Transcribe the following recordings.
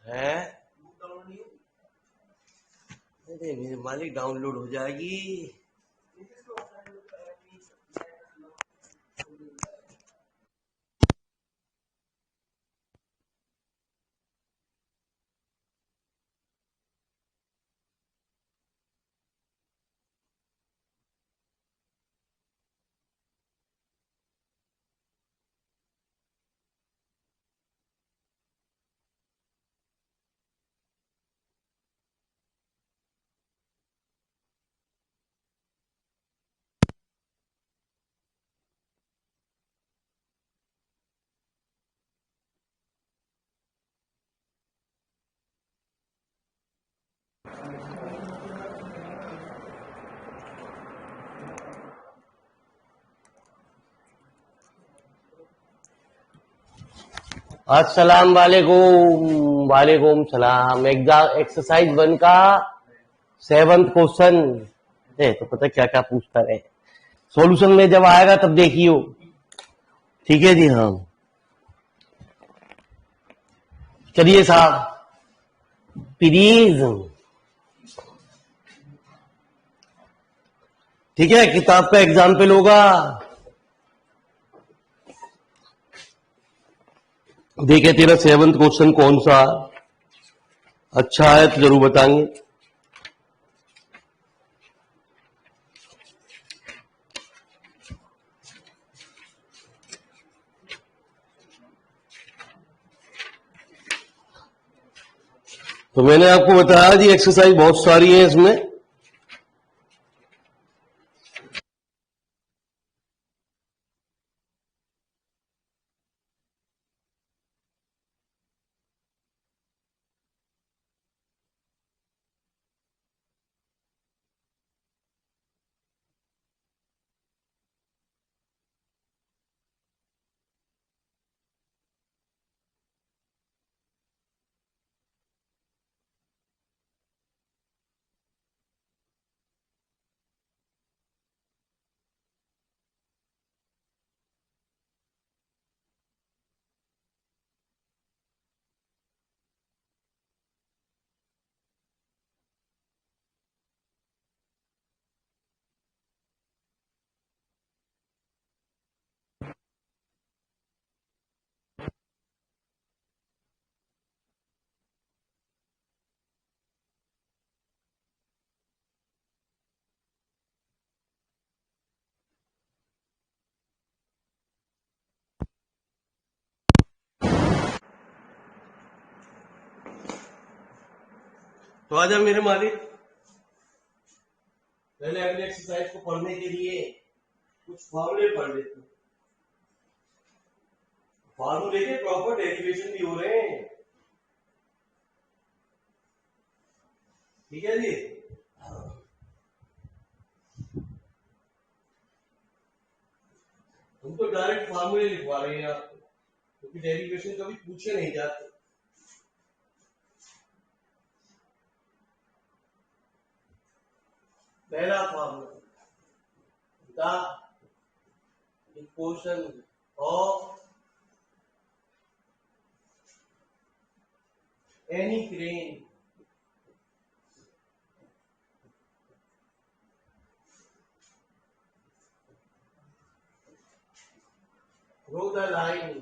है। अरे मेरे मालिक डाउनलोड हो जाएगी। अस्सलाम वालेकुम। वालेकुम सलाम। एग्जाम एक्सरसाइज 1 का 7th क्वेश्चन। तो पता क्या क्या पूछता रहे। सॉल्यूशन में जब आएगा तब देखियो। ठीक है जी। हाँ चलिए साहब प्लीज। ठीक है, किताब का एग्जाम्पल होगा। देखे तेरा 7th क्वेश्चन कौन सा अच्छा है तो जरूर बताएंगे। तो मैंने आपको बताया जी एक्सरसाइज बहुत सारी है इसमें। तो आजा मेरे मालिक, पहले अगले एक्सरसाइज को पढ़ने के लिए कुछ फॉर्मूले पढ़ लेते हैं। फॉर्मूले के प्रॉपर डेरिवेशन भी हो रहे हैं। ठीक है जी। हम तो डायरेक्ट फॉर्मूले लिखवा रहे हैं आपको, क्योंकि डेरिवेशन कभी पूछे नहीं जाते। पहला formula, the equation of any crane through the line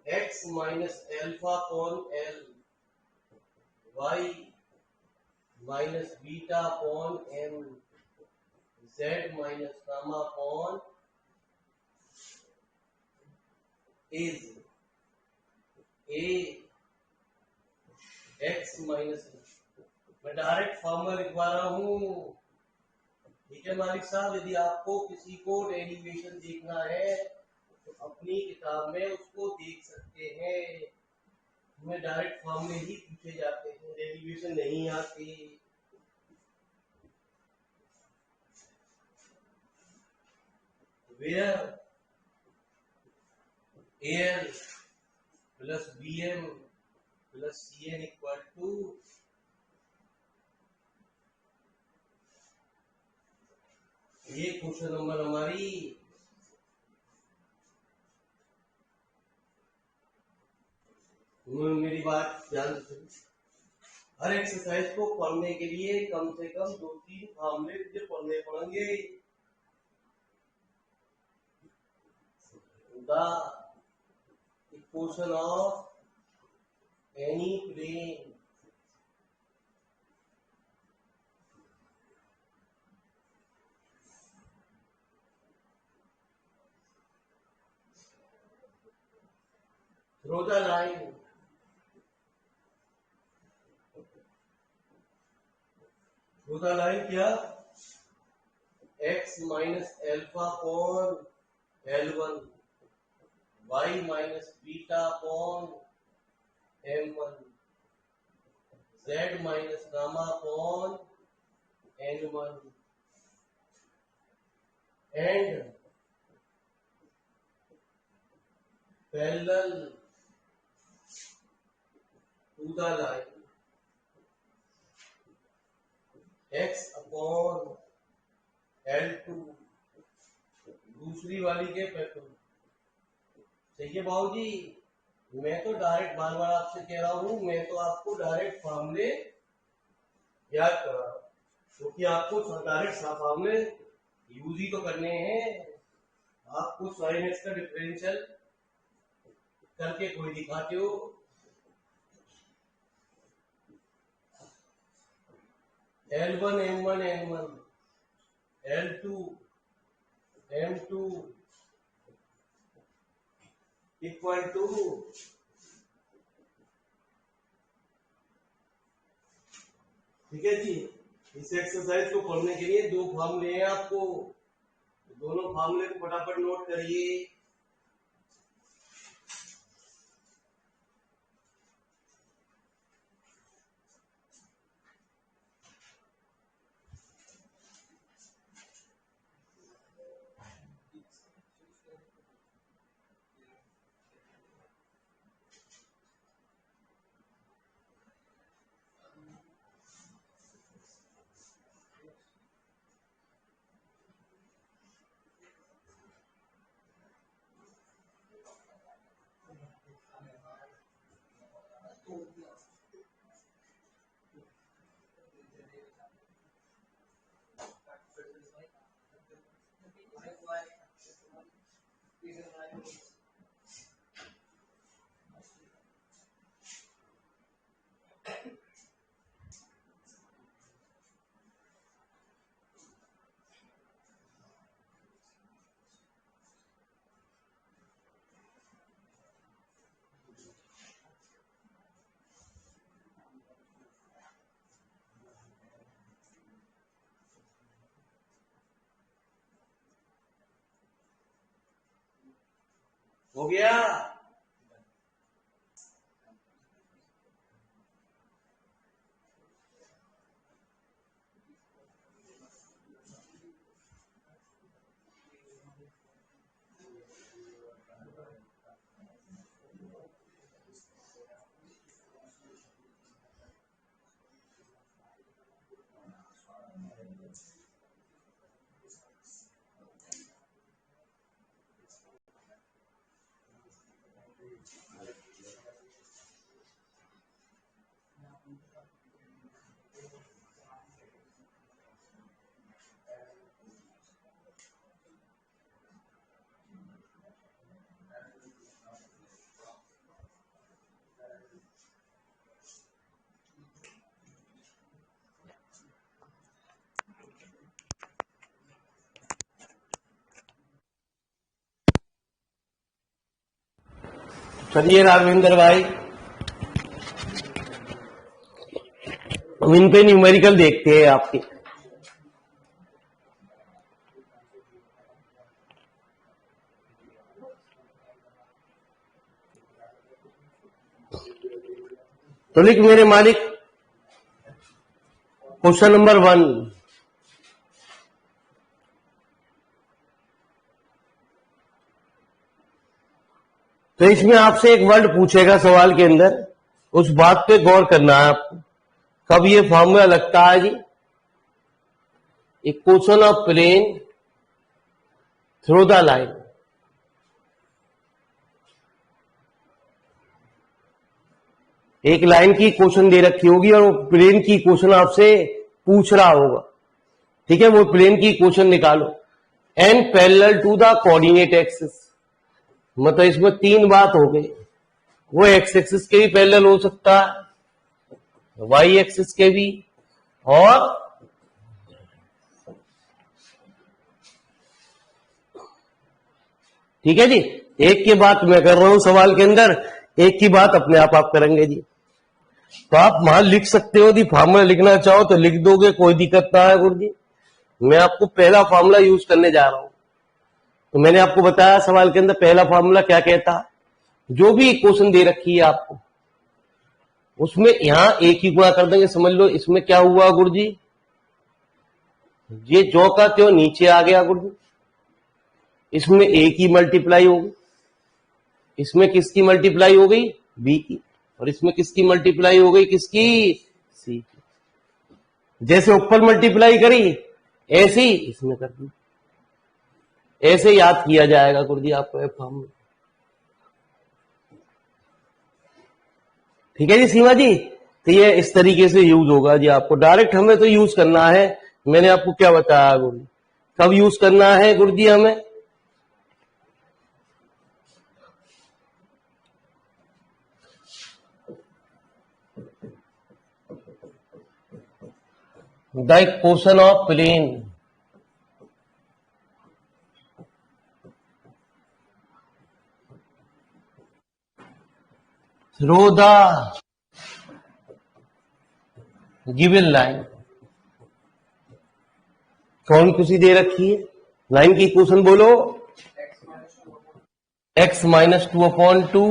x minus alpha upon L, y minus beta upon M, z minus gamma upon is a x minus। मैं डायरेक्ट फॉर्मूला लिखवा रहा हूं। ठीक है मालिक साहब, यदि आपको किसी को डेरिवेशन देखना है तो अपनी किताब में उसको देख सकते हैं। हमें डायरेक्ट फॉर्मूले ही पूछे जाते हैं, डेरिवेशन नहीं आती। Where l plus b m plus c n equal to ये क्वेश्चन नंबर हमारी मेरी बात ध्यान से सुनो। हर एक्सरसाइज को पढ़ने के लिए कम से कम 2-3 फॉर्मूले मुझे पढ़ने पड़ेंगे। The equation of any plane through the line क्या x minus alpha upon L1 y minus beta upon M1 z minus gamma upon N1 and parallel to the line x upon L2 दूसरी वाली के factor. सही है बाबू जी, मैं तो direct बार बार आपसे कह रहा हूं, मैं तो आपको डायरेक्ट फॉर्मूले याद कर रहा हूं, क्योंकि आपको डायरेक्ट फॉर्मूले यूज ही तो करने हैं। आपको साइन एक्स का डिफरेंशियल करके कोई दिखाते हो। L1 M1 N1 L2 M2 equal to ठीक है जी। इस एक्सरसाइज को पढ़ने के लिए 2 फॉर्मूले हैं आपको, दोनों फॉर्मूले को फटाफट नोट करिए। हो गया। चलिए राघवेंद्र भाई, हम इन पे न्यूमेरिकल देखते हैं आपके। तो लिख मेरे मालिक क्वेश्चन नंबर 1। तो इसमें आपसे एक वर्ड पूछेगा सवाल के अंदर, उस बात पे गौर करना है आपको। कब ये फॉर्मूला लगता है जी? Equation of plane through the line. एक लाइन की इक्वेशन दे रखी होगी और वो प्लेन की इक्वेशन आपसे पूछ रहा होगा, ठीक है, वो प्लेन की इक्वेशन निकालो। And parallel to the coordinate axis, मतलब इसमें तीन बात हो गई, वो एक्स एक्सिस के भी पैरेलल हो सकता है, वाई एक्सिस के भी, और ठीक है जी। एक की बात मैं कर रहा हूं सवाल के अंदर, एक की बात अपने आप करेंगे जी। तो आप वहां लिख सकते हो जी, फार्मूला लिखना चाहो तो लिख दोगे, कोई दिक्कत ना है गुरु जी। मैं आपको पहला फार्मूला यूज करने जा रहा हूं। तो मैंने आपको बताया सवाल के अंदर पहला फार्मूला क्या कहता है, जो भी इक्वेशन दे रखी है आपको, उसमें यहां एक ही गुणा कर देंगे। समझ लो इसमें क्या हुआ गुरु जी, ये जो का त्यों नीचे आ गया गुरु जी, इसमें ए की मल्टीप्लाई होगी, इसमें किसकी मल्टीप्लाई हो गई, बी की, और इसमें किसकी मल्टीप्लाई हो गई, किसकी, सी की। जैसे ऊपर मल्टीप्लाई करी ऐसे ही इसमें कर दी, ऐसे याद किया जाएगा गुरु जी आपको फॉर्म में। ठीक है जी सीमा जी, तो ये इस तरीके से यूज होगा जी। आपको डायरेक्ट हमें तो यूज करना है, मैंने आपको क्या बताया गुरु जी, कब यूज करना है गुरु जी हमें, the equation of plane through the given line. कौन सी दे रखी है लाइन की इक्वेशन, बोलो, x minus 2/2,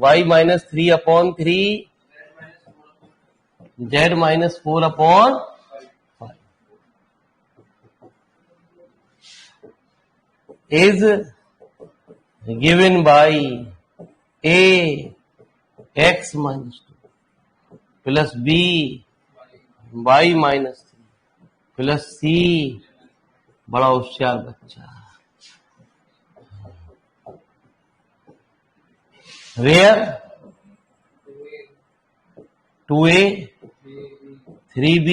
y minus 3/3, z minus 4/5 is given by a x minus 2 plus b y minus 3 plus c, बड़ा होशियार बच्चा, where 2a 3b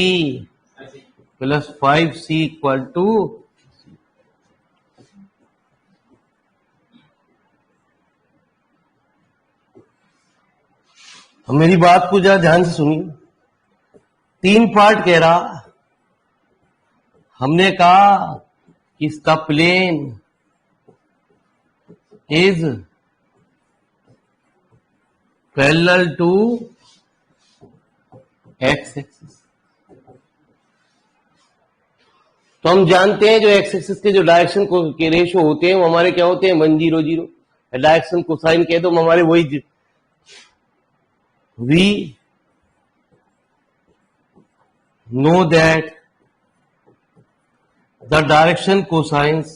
plus 5c equal to, मेरी बात को जरा ध्यान से सुनिए। तीन पार्ट कह रहा, हमने कहा कि इसका plane is parallel to x axis. तो हम जानते हैं जो एक्स एक्सिस के जो डायरेक्शन के रेशो होते हैं वो हमारे क्या होते हैं, 1 0 0। डायरेक्शन कोसाइन कह दो हमारे वही, we know that the direction cosines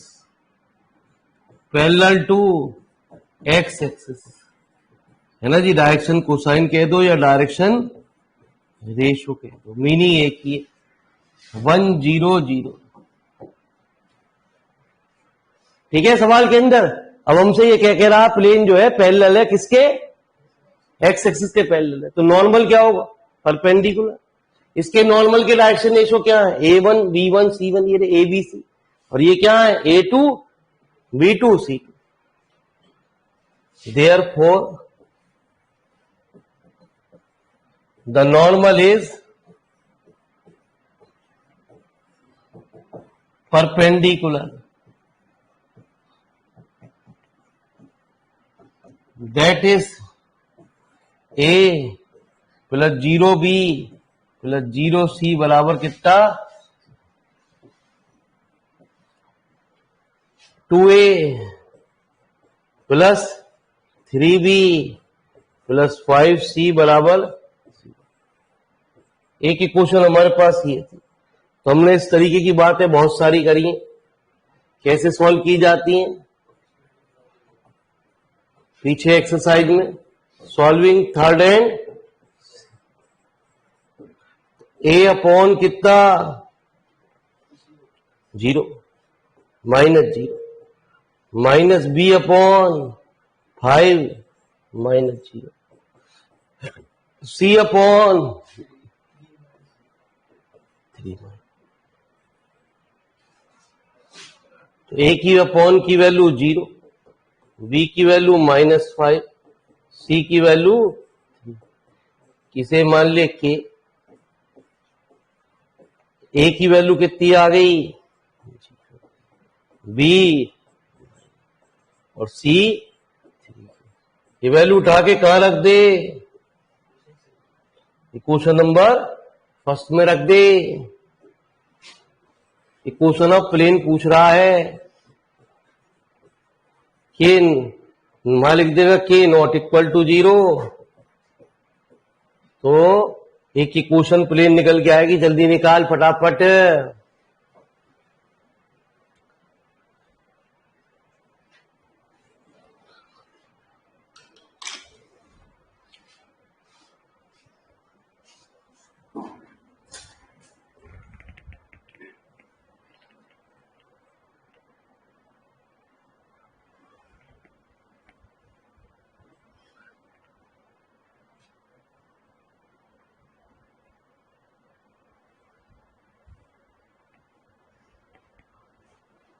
parallel to x axis, है ना जी। डायरेक्शन कोसाइन कह दो या डायरेक्शन रेशो कह दो, मीनिंग एक ही है, 1 0 0। ठीक है सवाल के अंदर। अब हमसे ये क्या कह रहा, प्लेन जो है पैरेलल है किसके, एक्स एक्सिस के पैरेलल है। तो नॉर्मल क्या होगा, परपेंडिकुलर। इसके नॉर्मल के डायरेक्शन रेशो क्या है, a1 b1 c1, ये ए बी सी, और ये क्या है a2 b2 c2। Therefore the normal is perpendicular, that is a plus 0b plus 0c बराबर कितना, 2a plus 3b plus 5c बराबर। एक इक्वेशन हमारे पास ये थी, तो हमने इस तरीके की बातें बहुत सारी करी हैं, कैसे सॉल्व की जाती हैं पीछे एक्सरसाइज में। Solving third and a upon कितना, 0 minus 0 minus b upon 5 minus 0 C upon 3। तो A की अपॉन की वैल्यू 0, B की वैल्यू -5, C की वैल्यू किसे मान ले के। A की वैल्यू कितनी आ गई, B और C, ये वैल्यू उठा के कहां रख दे, इक्वेशन नंबर फर्स्ट में रख दे। इक्वेशन ऑफ प्लेन पूछ रहा है, के वहां लिख देगा के नॉट इक्वल टू 0, तो एक इक्वेशन प्लेन निकल के आएगी। जल्दी निकाल फटाफट।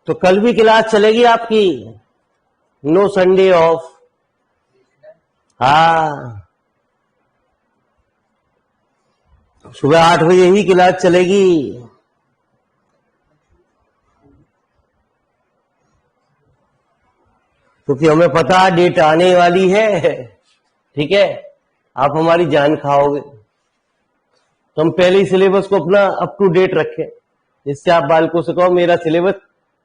तो कल भी क्लास चलेगी आपकी, नो संडे ऑफ। हाँ, सुबह 8 बजे ही क्लास चलेगी। क्योंकि हमें पता डेट आने वाली है, ठीक है, आप हमारी जान खाओगे। तो हम पहले ही सिलेबस को अपना अप टू डेट रखें, जिससे आप बालकों से कहो मेरा सिलेबस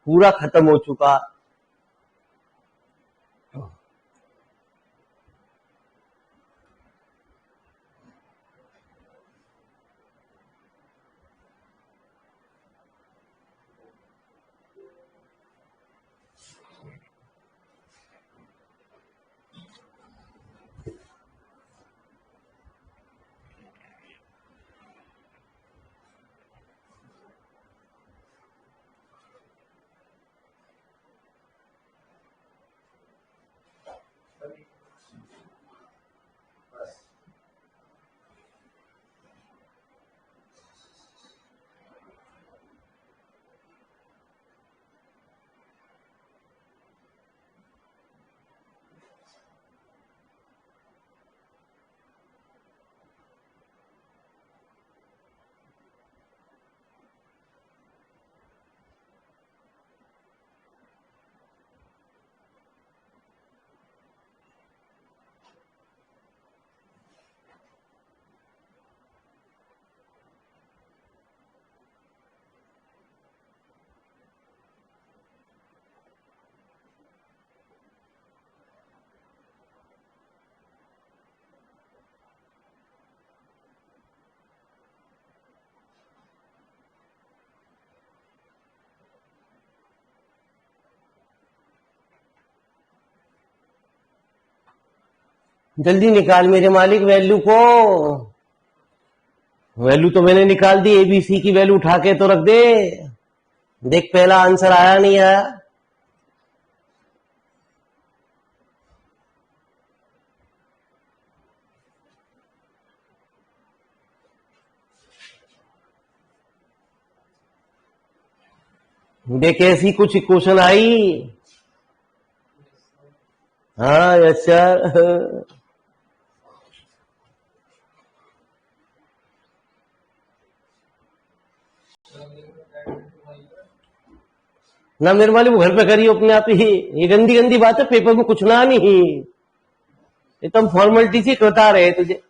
पूरा खत्म हो चुका। जल्दी निकाल मेरे मालिक वैल्यू को। वैल्यू तो मैंने निकाल दी, एबीसी की वैल्यू उठा के तो रख दे। देख पहला आंसर आया नहीं आया। देख ऐसी कुछ क्वेश्चन आई। हाँ यस सर। ना मेरे वाले वो घर पे करिए अपने आप ही। ये गंदी गंदी बात है, पेपर में कुछ ना नहीं। ये तो हम फॉर्मेलिटी से बता रहे हैं तुझे।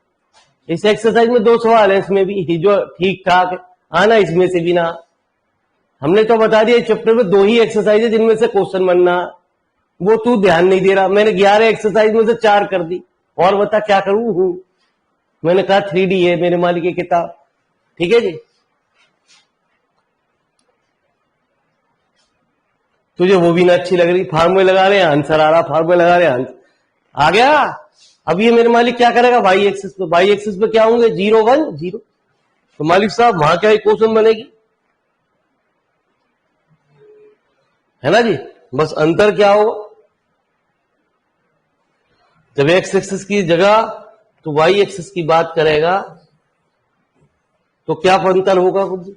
इस एक्सरसाइज में 2 सवाल है, इसमें भी जो ठीक ठाक आना, इसमें से भी ना। हमने तो बता दिया चैप्टर में 2 ही एक्सरसाइज है जिनमें से क्वेश्चन बनना, वो तू ध्यान नहीं दे रहा। मैंने 11 एक्सरसाइज में से 4 कर दी, और बता क्या करूं। मैंने कहा 3D है मेरे मालिक की किताब, ठीक है जी। तुझे वो भी ना अच्छी लग रही। फार्मूले लगा रहे हैं, आंसर आ रहा, फार्मूले लगा रहे हैं, आंसर आ गया। अब ये मेरे मालिक क्या करेगा, वाई एक्सिस पे। वाई एक्सिस पे क्या होंगे, 0 1 0। तो मालिक साहब वहां क्या इक्वेशन बनेगी, है ना जी। बस अंतर क्या होगा, जब एक्स एक्सिस की जगह तो वाई एक्सिस की बात करेगा तो क्या अंतर होगा खुद?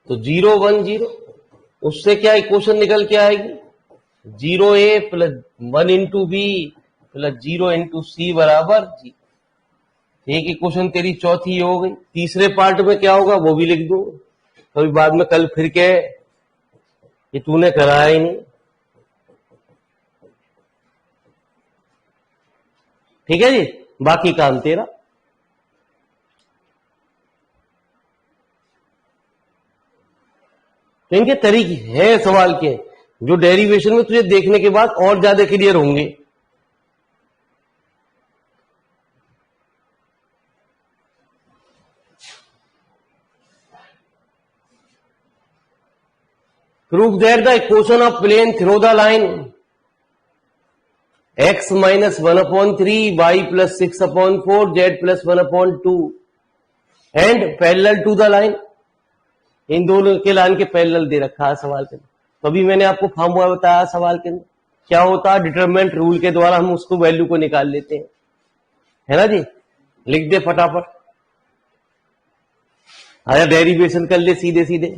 तो 0 1 0, उससे क्या इक्वेशन निकल के आएगी? 0a plus 1 into b plus 0 into c बराबर जी। एक इक्वेशन तेरी चौथी हो गई। तीसरे पार्ट में क्या होगा वो भी लिख दो, कभी बाद में कल फिर के ये तूने कराया ही नहीं। ठीक है जी, बाकी काम तेरा। तो इनके तरीके हैं सवाल के जो डेरिवेशन में तुझे देखने के बाद और ज्यादा क्लियर होंगे। Prove that the equation of plane through the line x minus 1/3 y plus 6/4 z plus 1/2 and parallel to the line. इन दोनों के लाइन के पैरेलल दे रखा है सवाल के अंदर। तो अभी मैंने आपको फॉर्मूला बताया सवाल के अंदर क्या होता है, डिटरमिनेंट रूल के द्वारा हम उसको वैल्यू को निकाल लेते हैं, है ना जी। लिख दे फटाफट, आया डेरिवेशन कर ले सीधे सीधे।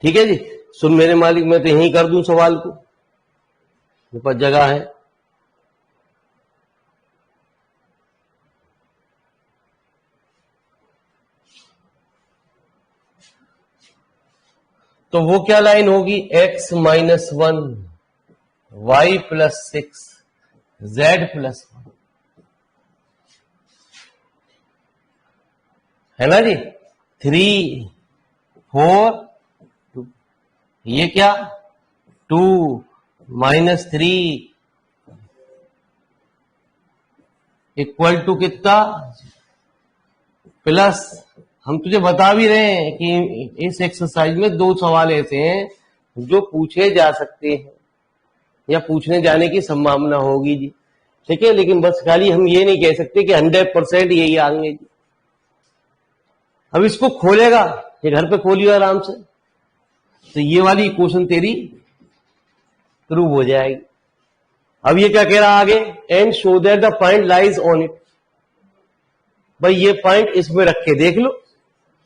ठीक है जी, सुन मेरे मालिक, मैं तो यहीं कर दूं सवाल को, ऊपर जगह है। तो वो क्या लाइन होगी? x minus 1 y plus 6 z plus 1, है ना जी। 3 4 2, ये क्या 2 माइनस 3 इक्वल टू कितना? प्लस। हम तुझे बता भी रहे हैं कि इस एक्सरसाइज में दो सवाल ऐसे हैं जो पूछे जा सकते हैं या पूछने जाने की संभावना होगी जी। ठीक है, लेकिन बस खाली हम ये नहीं कह सकते कि 100% यही आएंगे जी। अब इसको खोलेगा, ये घर पे खोलियो आराम से, तो ये वाली इक्वेशन तेरी प्रूव हो जाएगी। अब ये क्या कह रहा आगे? And show that the point lies on it. भाई ये पॉइंट इसमें रख के देख लो,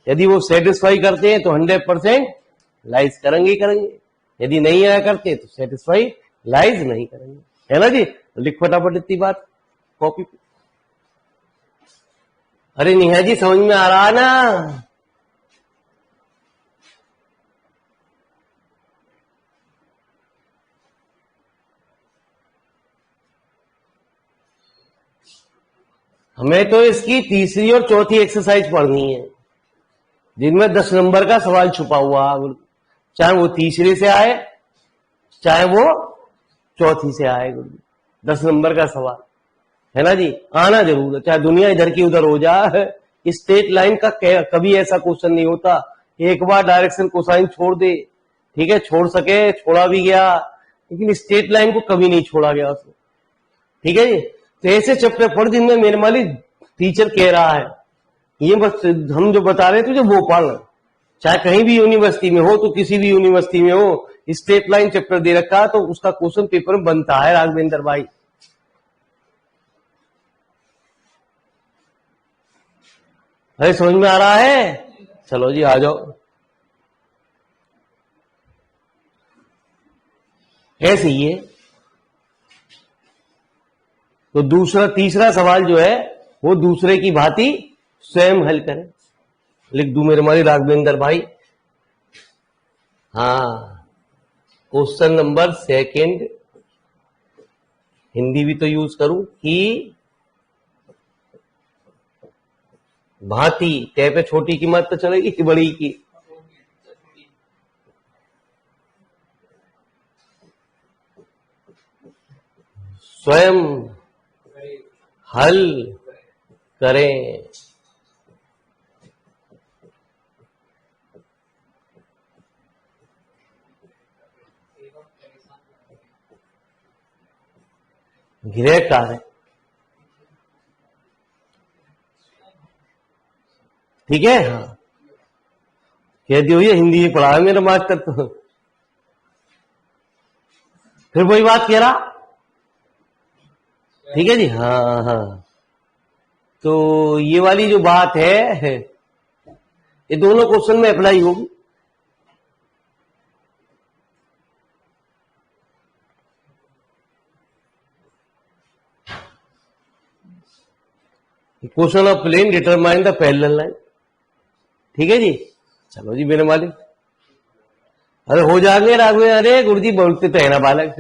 यदि वो सेटिस्फाई करते हैं तो 100% लाइज करेंगे ही करेंगे, यदि नहीं आया करते तो सेटिस्फाई लाइज नहीं करेंगे, है ना जी। लिख फटाफट इतनी बात कॉपी पे। अरे नेहा जी समझ में आ रहा है ना? हमें तो इसकी तीसरी और चौथी एक्सरसाइज पढ़नी है जिनमें 10 नंबर का सवाल छुपा हुआ, चाहे वो तीसरे से आए चाहे वो चौथी से आए। 10 नंबर का सवाल है ना जी, आना जरूर है, चाहे दुनिया इधर की उधर हो जाए। स्ट्रेट लाइन का कभी ऐसा क्वेश्चन नहीं होता एक बार डायरेक्शन कोसाइन छोड़ दे, ठीक है, छोड़ सके, छोड़ा भी गया, लेकिन स्ट्रेट लाइन को कभी नहीं छोड़ा गया उसमें। ठीक है जी, तो ऐसे चैप्टर पढ़ जिनमें मेरे मालिक टीचर कह रहा है ये बस हम जो बता रहे थे जो वो पढ़, चाहे कहीं भी यूनिवर्सिटी में हो, तो किसी भी यूनिवर्सिटी में हो, स्ट्रेट लाइन चैप्टर दे रखा तो उसका क्वेश्चन पेपर में बनता है राघवेंद्र भाई। अरे समझ में आ रहा है? चलो जी आ जाओ। ऐसे ही है। तो तीसरा सवाल जो है वो दूसरे की भांति स्वयं हल करें। लिख दूं मेरे मारी राघवेंद्र भाई? हाँ, क्वेश्चन नंबर सेकंड, हिंदी भी तो यूज करूं कि भांति, तय पे छोटी की मत तो चलेगी कि बड़ी की? स्वयं हल करें। गृह कार्य, ठीक है। हाँ, कहती हुई हिंदी में पढ़ा है मेरा मास्टर तो। फिर वही बात कह रहा। ठीक है जी। हाँ हाँ, तो ये वाली जो बात है ये दोनों क्वेश्चन में अप्लाई होगी। Question of plane determine the parallel line. ठीक है जी। चलो जी मेरे मालिक, अरे हो जाएंगे राघवे, अरे गुरुजी बोलते तो है ना बालक।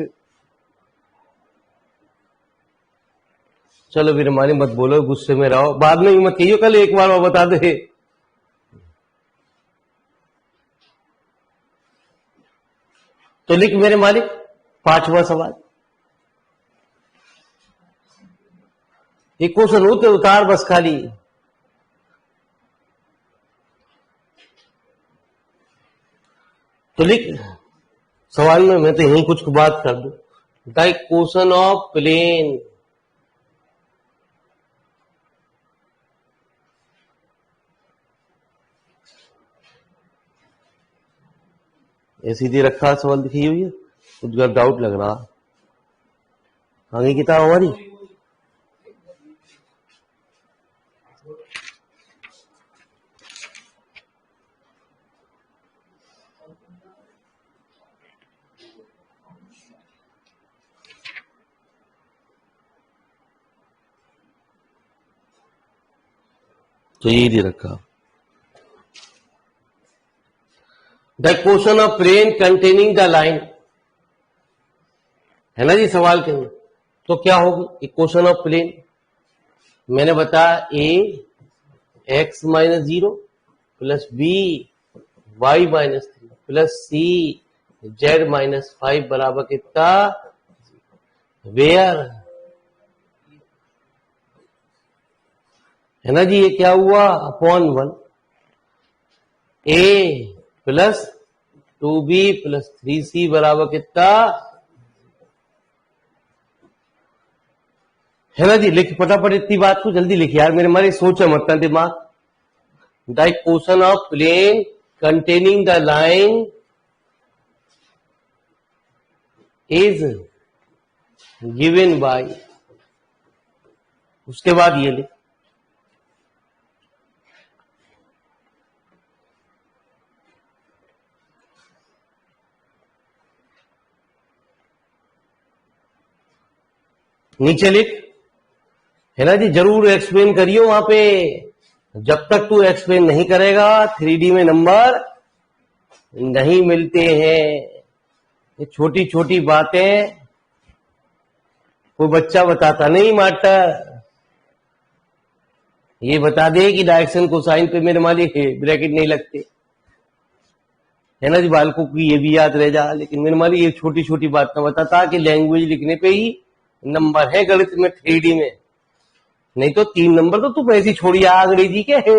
चलो मेरे मालिक मत बोलो, गुस्से में रहो, बाद में मत कहियो कल एक बार वो बता दे। तो लिख मेरे मालिक 5वां सवाल। एक क्वेश्चन होते उतार बस खाली। तो लिख सवाल में, मैं तो यही कुछ बात कर दूं। द क्वेश्चन ऑफ प्लेन ऐसी दे रखा सवाल दिखी हुई है, कुछ डाउट लग रहा। आगे किताब हमारी तो यही दे रखा। The question of plane containing the line, है ना जी सवाल के अंदर। तो क्या होगी इक्वेशन ऑफ प्लेन, मैंने बताया a x minus 0 plus b y minus 3 plus c z minus 5 बराबर कितना, वेयर, है ना जी। ये क्या हुआ अपॉन 1, ए प्लस 2b प्लस 3c बराबर कितना, है ना जी। लिख फटाफट इतनी बात को जल्दी लिख यार मेरे मारे, सोचा मत ना दिमाग। The question of plane containing the line is given by, उसके बाद ये लिख नीचे लिख, है ना जी। जरूर एक्सप्लेन करियो वहां पे, जब तक तू एक्सप्लेन नहीं करेगा 3D में नंबर नहीं मिलते हैं। ये छोटी छोटी बातें कोई बच्चा बताता नहीं मास्टर। ये बता दे कि डायरेक्शन कोसाइन पे मेरे मालिक ब्रैकेट नहीं लगते, है ना जी। बालकों की ये भी याद रह जा, लेकिन मेरे मालिक ये छोटी छोटी बात ना बताता कि लैंग्वेज लिखने पे ही नंबर है गणित में 3D में, नहीं तो 3 नंबर तो तू वैसे छोड़िए अंग्रेजी के है।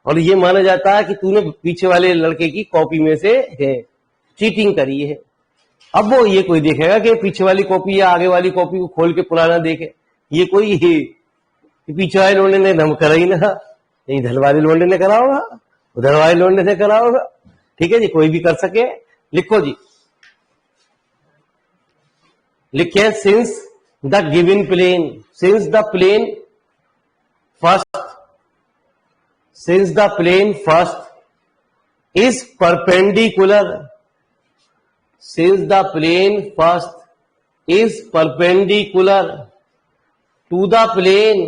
और ये माना जाता है कि तूने पीछे वाले लड़के की कॉपी में से है चीटिंग करी है। अब वो ये कोई देखेगा कि पीछे वाली कॉपी या आगे वाली कॉपी को खोल के पुराना देखे, ये कोई कि पीछे वाले लोंडे ने हम करा ही ना, इधर वाले लोंडे ने करा होगा, उधर वाले लोंडे ने करा होगा। ठीक है जी, कोई भी कर सके। लिखो जी, लिखे since the given plane, since the plane first, since the plane first is perpendicular, since the plane first is perpendicular to the plane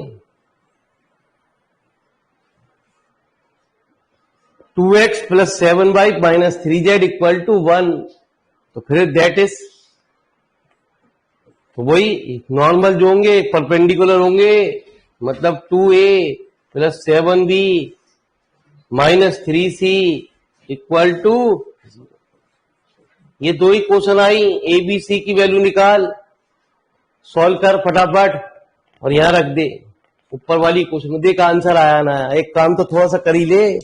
2x plus 7y minus 3z equal to 1, तो फिर दैट इज, तो वही normal जो होंगे perpendicular होंगे, मतलब 2a plus 7b minus 3c equal to, ये दो ही क्वेश्चन आई, ए बी सी की वैल्यू निकाल, सॉल्व कर फटाफट और यहां रख दे। ऊपर वाली क्वेश्चन में देख आंसर आया ना, एक काम तो थोड़ा सा कर ही ले।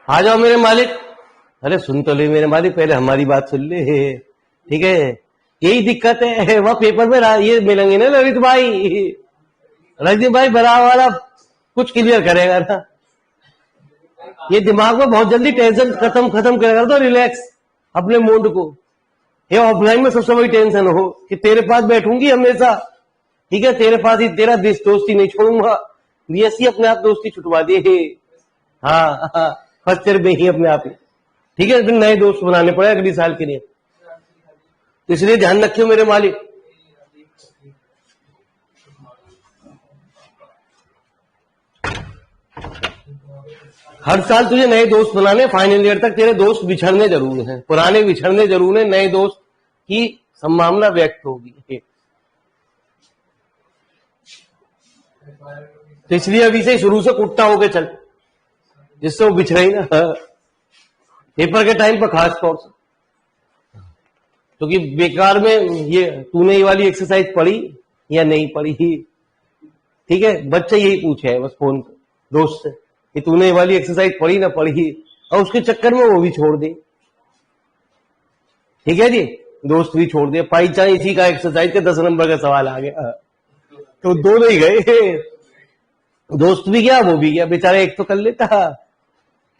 आ जाओ मेरे मालिक। अरे सुन तो ले मेरे मालिक, पहले हमारी बात सुन ले। ठीक है, यही दिक्कत है। वह पेपर में ये मिलेंगे ना ललित भाई, रजनी भाई बड़ा वाला कुछ क्लियर करेगा ना। ये दिमाग में बहुत जल्दी टेंशन खत्म करेगा, तो रिलैक्स अपने मूड को। ये ऑफलाइन में सबसे बड़ी टेंशन हो कि तेरे पास बैठूंगी हमेशा, ठीक है, तेरे पास ही तेरा दोस्ती नहीं छोड़ूंगा। बीएससी अपने आप दोस्ती छुटवा दिए। हाँ हाँ, फर्स्ट ईयर में ही अपने आप ही। ठीक है, फिर नए दोस्त बनाने पड़े अगली साल के लिए, तो इसलिए ध्यान रखियो मेरे मालिक। हर साल तुझे नए दोस्त बनाने, फाइनल ईयर तक तेरे दोस्त बिछड़ने जरूर हैं, पुराने बिछड़ने जरूर हैं, नए दोस्त की संभावना व्यक्त होगी। तो इसलिए अभी से शुरू से कुट्टा होके चल, जिससे वो बिछड़े ही ना पेपर के टाइम पर खास तौर से। क्योंकि बेकार में ये तूने ये वाली एक्सरसाइज पढ़ी या नहीं पढ़ी, ठीक है, बच्चा यही पूछे है बस फोन पे दोस्त से कि तूने ये वाली एक्सरसाइज पढ़ी ना पढ़ी, और उसके चक्कर में वो भी छोड़ दे। ठीक है जी, दोस्त भी छोड़ दिया, पाई चाहे इसी का एक्सरसाइज के 10 नंबर का सवाल आ गया, तो दोनों ही गए, दोस्त भी गया वो भी गया, बेचारा एक तो कर लेता।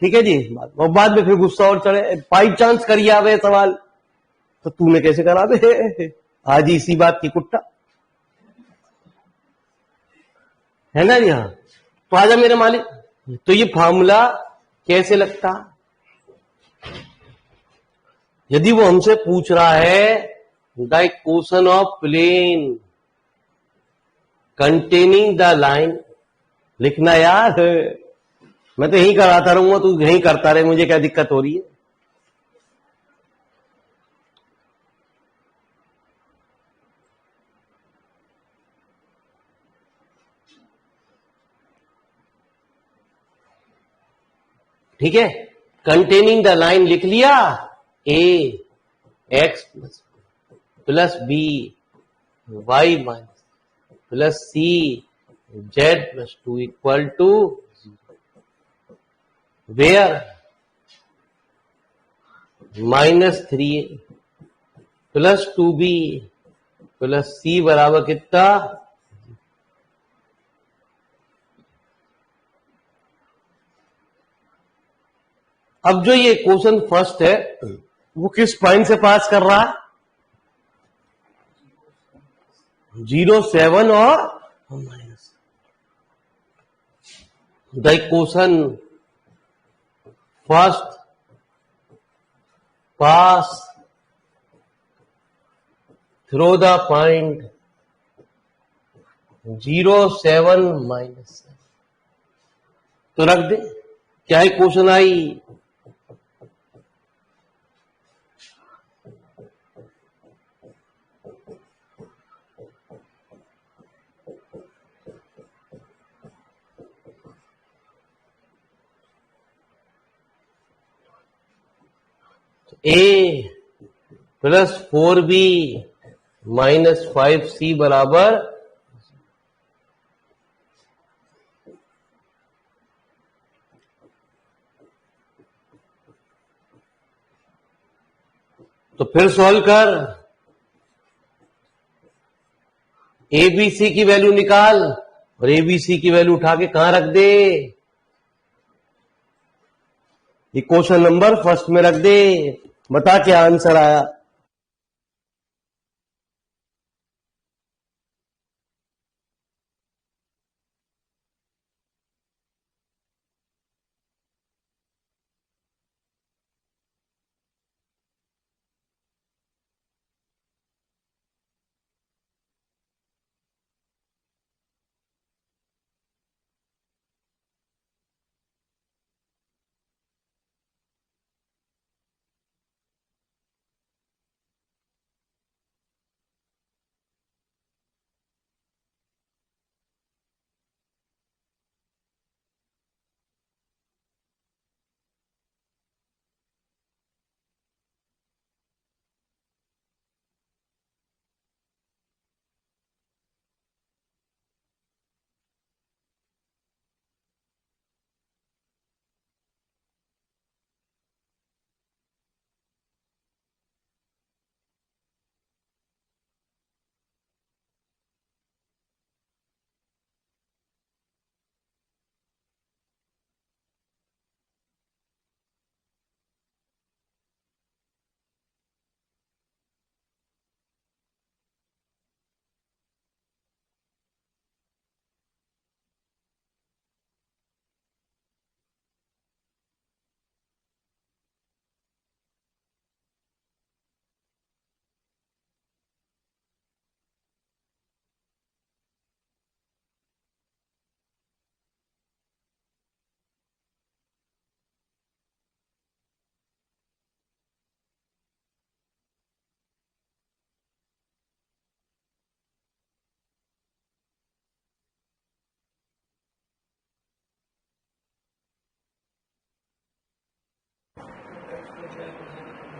ठीक है जी, और बाद में फिर गुस्सा और चढ़े, बाई चांस करिए आवे सवाल तो तूने कैसे करा दे, आज ही इसी बात की कुट्टा है ना जी। हाँ, तो आजा मेरे मालिक। तो ये फार्मूला कैसे लगता, यदि वो हमसे पूछ रहा है the equation of plane containing the line, लिखना यार, मैं तो यही कराता रहूंगा, तू यही करता रहे, मुझे क्या दिक्कत हो रही है। ठीक है, कंटेनिंग द लाइन लिख लिया, a x plus b y minus plus c z plus 2 equal to where -3 plus 2b plus c बराबर कितना। अब जो ये क्वेश्चन फर्स्ट है वो किस पॉइंट से पास कर रहा है, 0, 7 और माइनस। The equation first pass through the point 0, 7 minus, तो रख दे, क्या ही क्वेश्चन आई। A plus 4b minus 5c बराबर, तो फिर सॉल्व कर, एबीसी की वैल्यू निकाल और एबीसी की वैल्यू उठा के कहां रख दे, क्वेश्चन नंबर फर्स्ट में रख दे, बता क्या आंसर आया।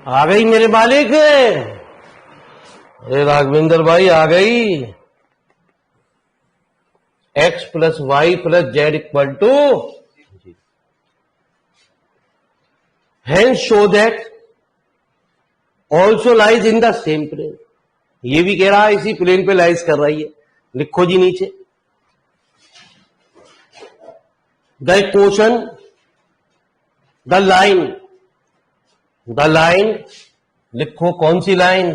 आ गई मेरे मालिक। अरे राघवेंद्र भाई आ गई। x plus y plus z equal to, hence show that also lies in the same plane। ये भी कह रहा है इसी प्लेन पे लाइज कर रही है। लिखो जी नीचे द इक्वेशन, द लाइन लिखो। कौन सी line?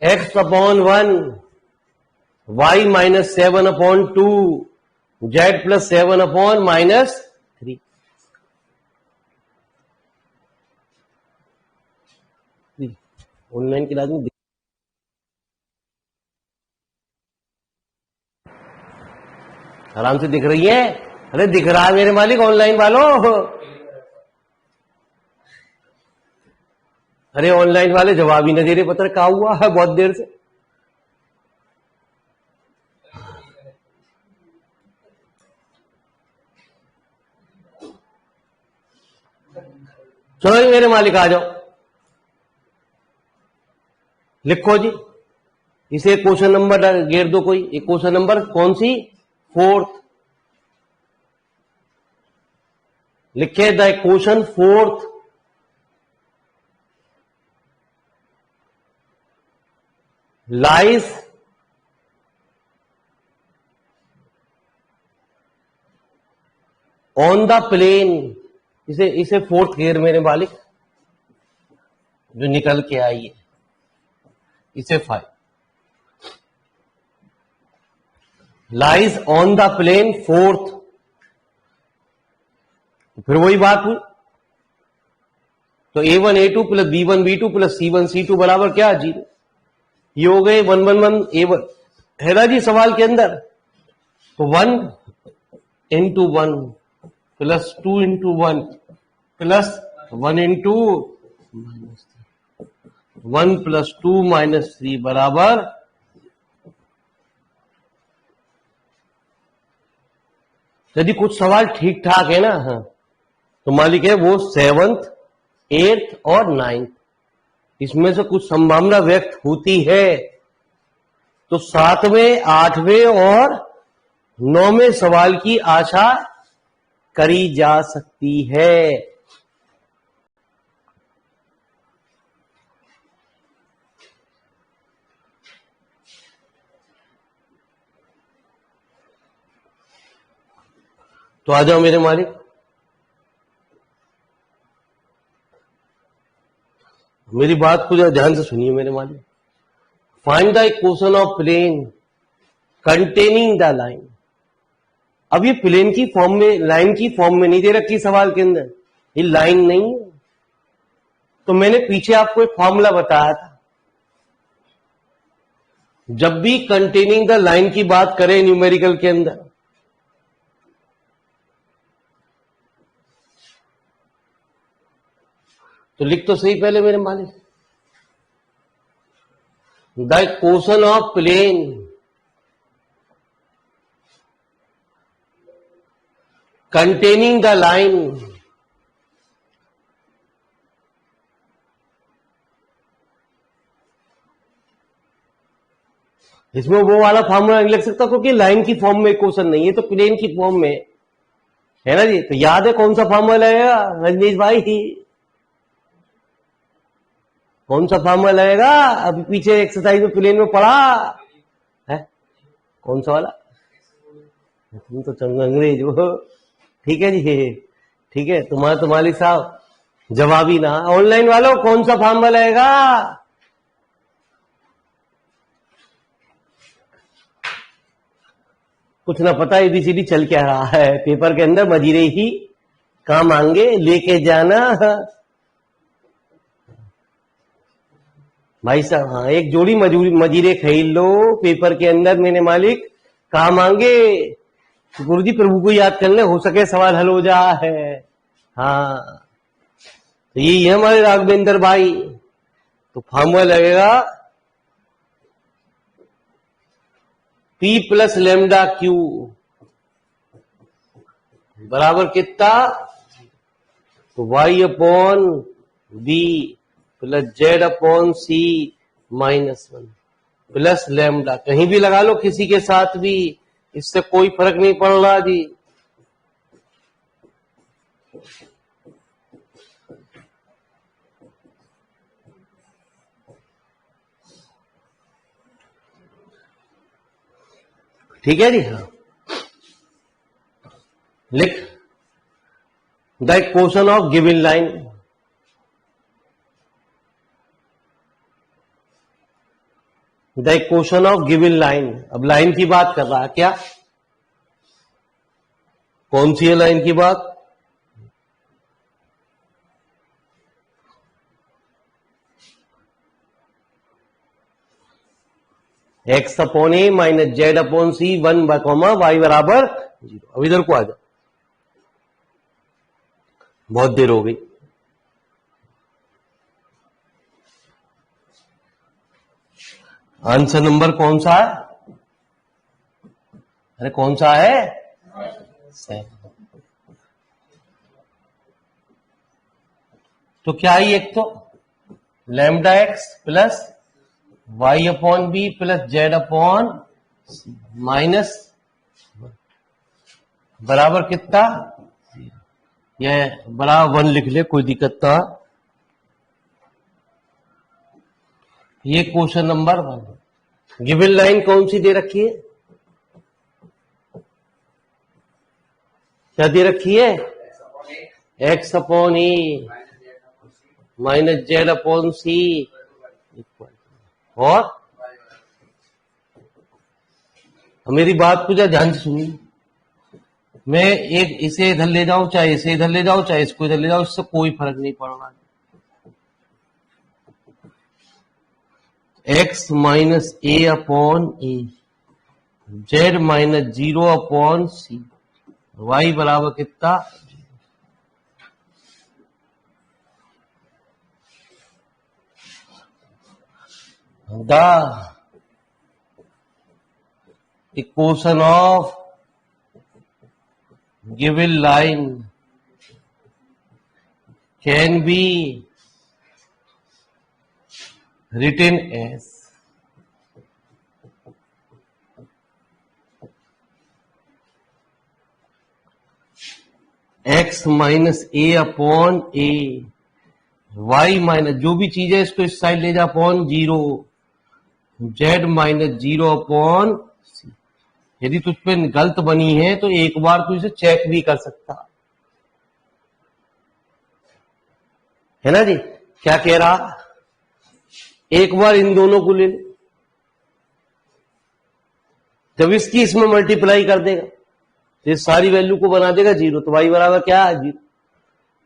x upon 1 y minus 7 upon 2 z plus 7 upon minus 3। Online class में आराम से दिख रही है? अरे दिख रहा है मेरे मालिक ऑनलाइन वालों। अरे ऑनलाइन वाले जवाब ही न दे रहे, पता क्या हुआ है बहुत देर से। चलो जी मेरे मालिक आ जाओ, लिखो जी। इसे क्वेश्चन नंबर घेर दो कोई। एक क्वेश्चन नंबर कौन सी? 4th। लिखे the question 4th lies on the plane. इसे 4th घेर मेरे मालिक, जो निकल के आई है इसे 5 lies on the plane 4th। फिर वही बात हुई, तो a1 a2 plus b1 b2 plus c1 c2 बराबर क्या? 0। ये हो गए 1 1 1 a1 है ना जी सवाल के अंदर। तो 1 into 1 plus 2 into 1 plus 1 into 1 plus 2 minus 3 बराबर। यदि कुछ सवाल ठीक ठाक है ना, हाँ, तो मालिक है वो 7th 8th और 9th, इसमें से कुछ संभावना व्यक्त होती है। तो 7वें 8वें और 9वें सवाल की आशा करी जा सकती है। तो आ जाओ मेरे मालिक, मेरी बात को जरा ध्यान से सुनिए मेरे मालिक। Find the equation of plane containing the line. अब ये प्लेन की फॉर्म में, लाइन की फॉर्म में नहीं दे रखी सवाल के अंदर, ये लाइन नहीं है। तो मैंने पीछे आपको एक फॉर्मूला बताया था, जब भी कंटेनिंग द लाइन की बात करें न्यूमेरिकल के अंदर, तो लिख तो सही पहले मेरे मालिक, the equation of plane containing the line इसमें वो वाला फॉर्मूला नहीं लिख सकता क्योंकि लाइन की फॉर्म में इक्वेशन नहीं है, तो प्लेन की फॉर्म में है ना जी। तो याद है कौन सा फॉर्मूला लगेगा रजनीश भाई? कौन सा फॉर्मूला लगेगा? अभी पीछे एक्सरसाइज में प्लेन में पढ़ा है, कौन सा वाला? तुम तो चंग अंग्रेज हो। ठीक है जी, ठीक है। तुम्हारा तो मालिक साहब जवाबी ना। ऑनलाइन वालों कौन सा फॉर्मूला लगेगा? कुछ ना पता एबीसीडी चल क्या रहा है पेपर के अंदर। मजीरे ही काम आएंगे, लेके जाना भाई साहब। हाँ, एक जोड़ी मजीरे खरीद लो पेपर के अंदर मेरे मालिक, काम आएंगे। गुरुजी प्रभु को याद कर ले, हो सके सवाल हल हो जाए। हाँ, तो यही है हमारे राघवेंद्र भाई। तो फॉर्मूला लगेगा P प्लस लेमडा क्यू बराबर कितना, तो y upon b plus z upon c -1 plus lambda. कहीं भी लगा लो किसी के साथ भी, इससे कोई फर्क नहीं पड़ रहा जी। ठीक है जी। हाँ, लिख the equation of given line. The equation of given line, अब लाइन की बात कर रहा है क्या, कौन सी है लाइन की बात, एक्स अपॉन ए minus Z upon c 1 comma Y बराबर 0। अब इधर को आ जाओ, बहुत देर हो गई। आंसर नंबर कौन सा है, अरे कौन सा है, 7। तो क्या है, एक तो lambda x plus y upon b plus z upon minus बराबर कितना, यह बराबर 1 लिख ले, कोई दिक्कत ना। ये क्वेश्चन नंबर 1। गिवन लाइन कौन सी दे रखी है, क्या दे रखी है, एक्स अपॉन ए माइनस जेड अपॉन सी और मेरी बात को जरा ध्यान से सुनिए। मैं एक इसे इधर ले जाऊं, चाहे इसे इधर ले जाऊं, चाहे इसको इधर ले जाऊं, इससे कोई फर्क नहीं पड़ रहा। एक्स माइनस ए अपॉन ए, जेड माइनस 0 अपॉन सी, वाई बराबर कितना, the equation of given line can be written as x minus A upon A, y minus जो भी चीज है इसको इस साइड ले जा अपॉन 0, z माइनस 0 अपॉन सी। यदि तुझ पे गलत बनी है तो एक बार तू इसे चेक भी कर सकता है ना जी। क्या कह रहा, एक बार इन दोनों को ले ले, जब इसकी इसमें मल्टीप्लाई कर देगा तो ये सारी वैल्यू को बना देगा 0, तो y बराबर क्या है 0।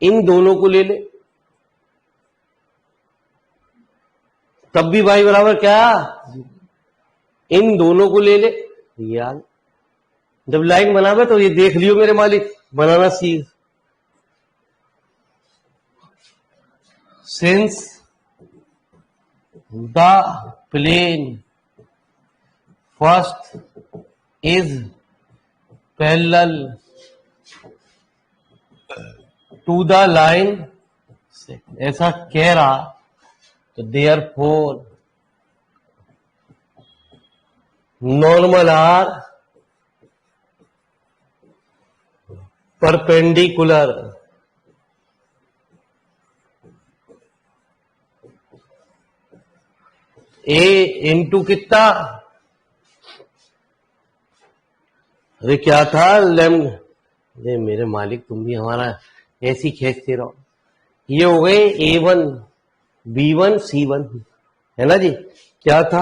इन दोनों को ले ले, तब भी y बराबर क्या है, इन दोनों को ले ले। यार जब लाइन बनावे तो ये देख लियो मेरे मालिक, बनाना सीख। Since the plane first is parallel to the line, ऐसा कह रहा तो therefore normal are perpendicular a into कितना, अरे क्या था लैम्ड, ये मेरे मालिक तुम भी हमारा ऐसी खींचते रहो। ये हो गए A1 B1 C1 है ना जी। क्या था,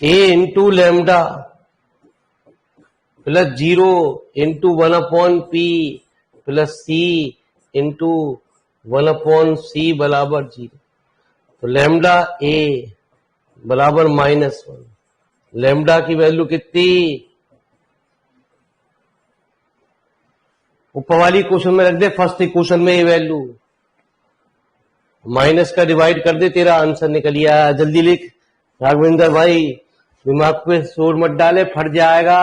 a into lambda plus 0 into 1 upon p plus c into 1 upon c बराबर 0। तो लैम्डा ए बराबर -1। लैम्डा की वैल्यू कितनी, ऊपर वाली क्वेश्चन में रख दे, फर्स्ट क्वेश्चन में ये वैल्यू, माइनस का डिवाइड कर दे, तेरा आंसर निकल गया। जल्दी लिख राघवेंद्र भाई, दिमाग पे शोर मत डाले, फट जाएगा।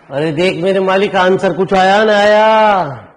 अरे देख मेरे मालिक, आंसर कुछ आया ना आया।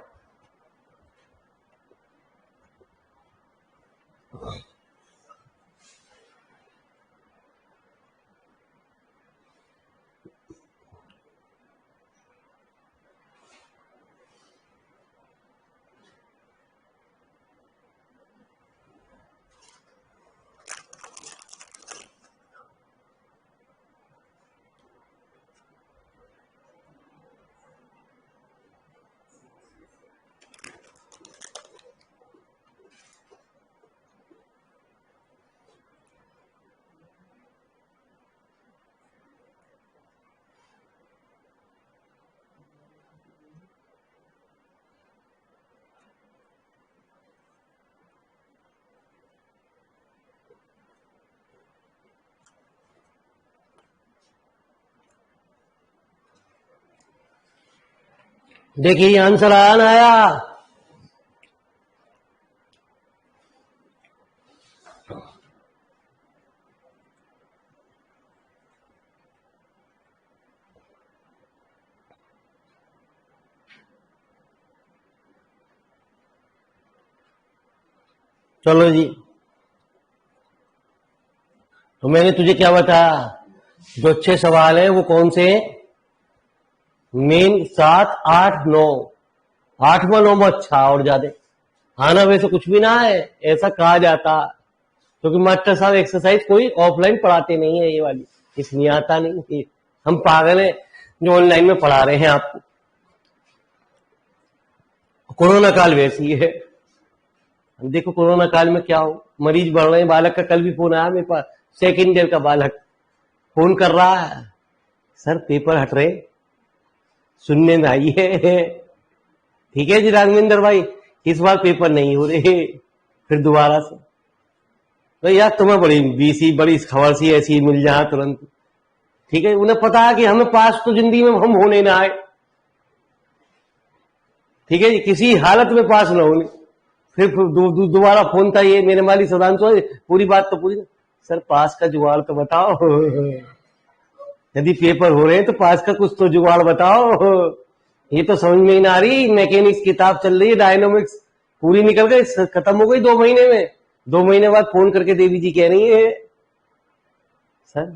देखिए ये आंसर आया ना आया। चलो जी, तो मैंने तुझे क्या बताया, जो अच्छे सवाल हैं वो कौन से हैं? मेन 7, 8, 9। 8वां 9वां अच्छा और ज्यादा आना वैसे कुछ भी ना है, ऐसा कहा जाता, क्योंकि मास्टर साहब एक्सरसाइज कोई ऑफलाइन पढ़ाते नहीं है, ये वाली इसलिए आता नहीं। हम पागल हैं जो ऑनलाइन में पढ़ा रहे हैं आपको। कोरोना काल वैसी है। देखो कोरोना काल में क्या हो, मरीज बढ़ रहे हैं। बालक का कल भी फोन आया मेरे पास, सेकेंड ईयर का बालक फोन कर रहा है, सर पेपर हट रहे, सुनने में आई है। ठीक है जी राघवेंद्र भाई, इस बार पेपर नहीं हो रहे, फिर दोबारा से। तो यार तुम्हें बड़ी खबर सी ऐसी मिल जाए तुरंत। ठीक है, उन्हें पता है कि हमें पास तो जिंदगी में हम होने ना आए। ठीक है जी, किसी हालत में पास ना होने। फिर दोबारा फोन था ये मेरे मालिक सुधांशु, पूरी बात तो पूरी, सर पास का जुगाड़ तो बताओ। यदि पेपर हो रहे हैं तो पास का कुछ तो जुगाड़ बताओ। ये तो समझ में ही ना आ रही। मैकेनिक्स किताब चल रही है, डायनामिक्स पूरी निकल गई, खत्म हो गई 2 महीने में। 2 महीने बाद फोन करके देवी जी कह रही है, सर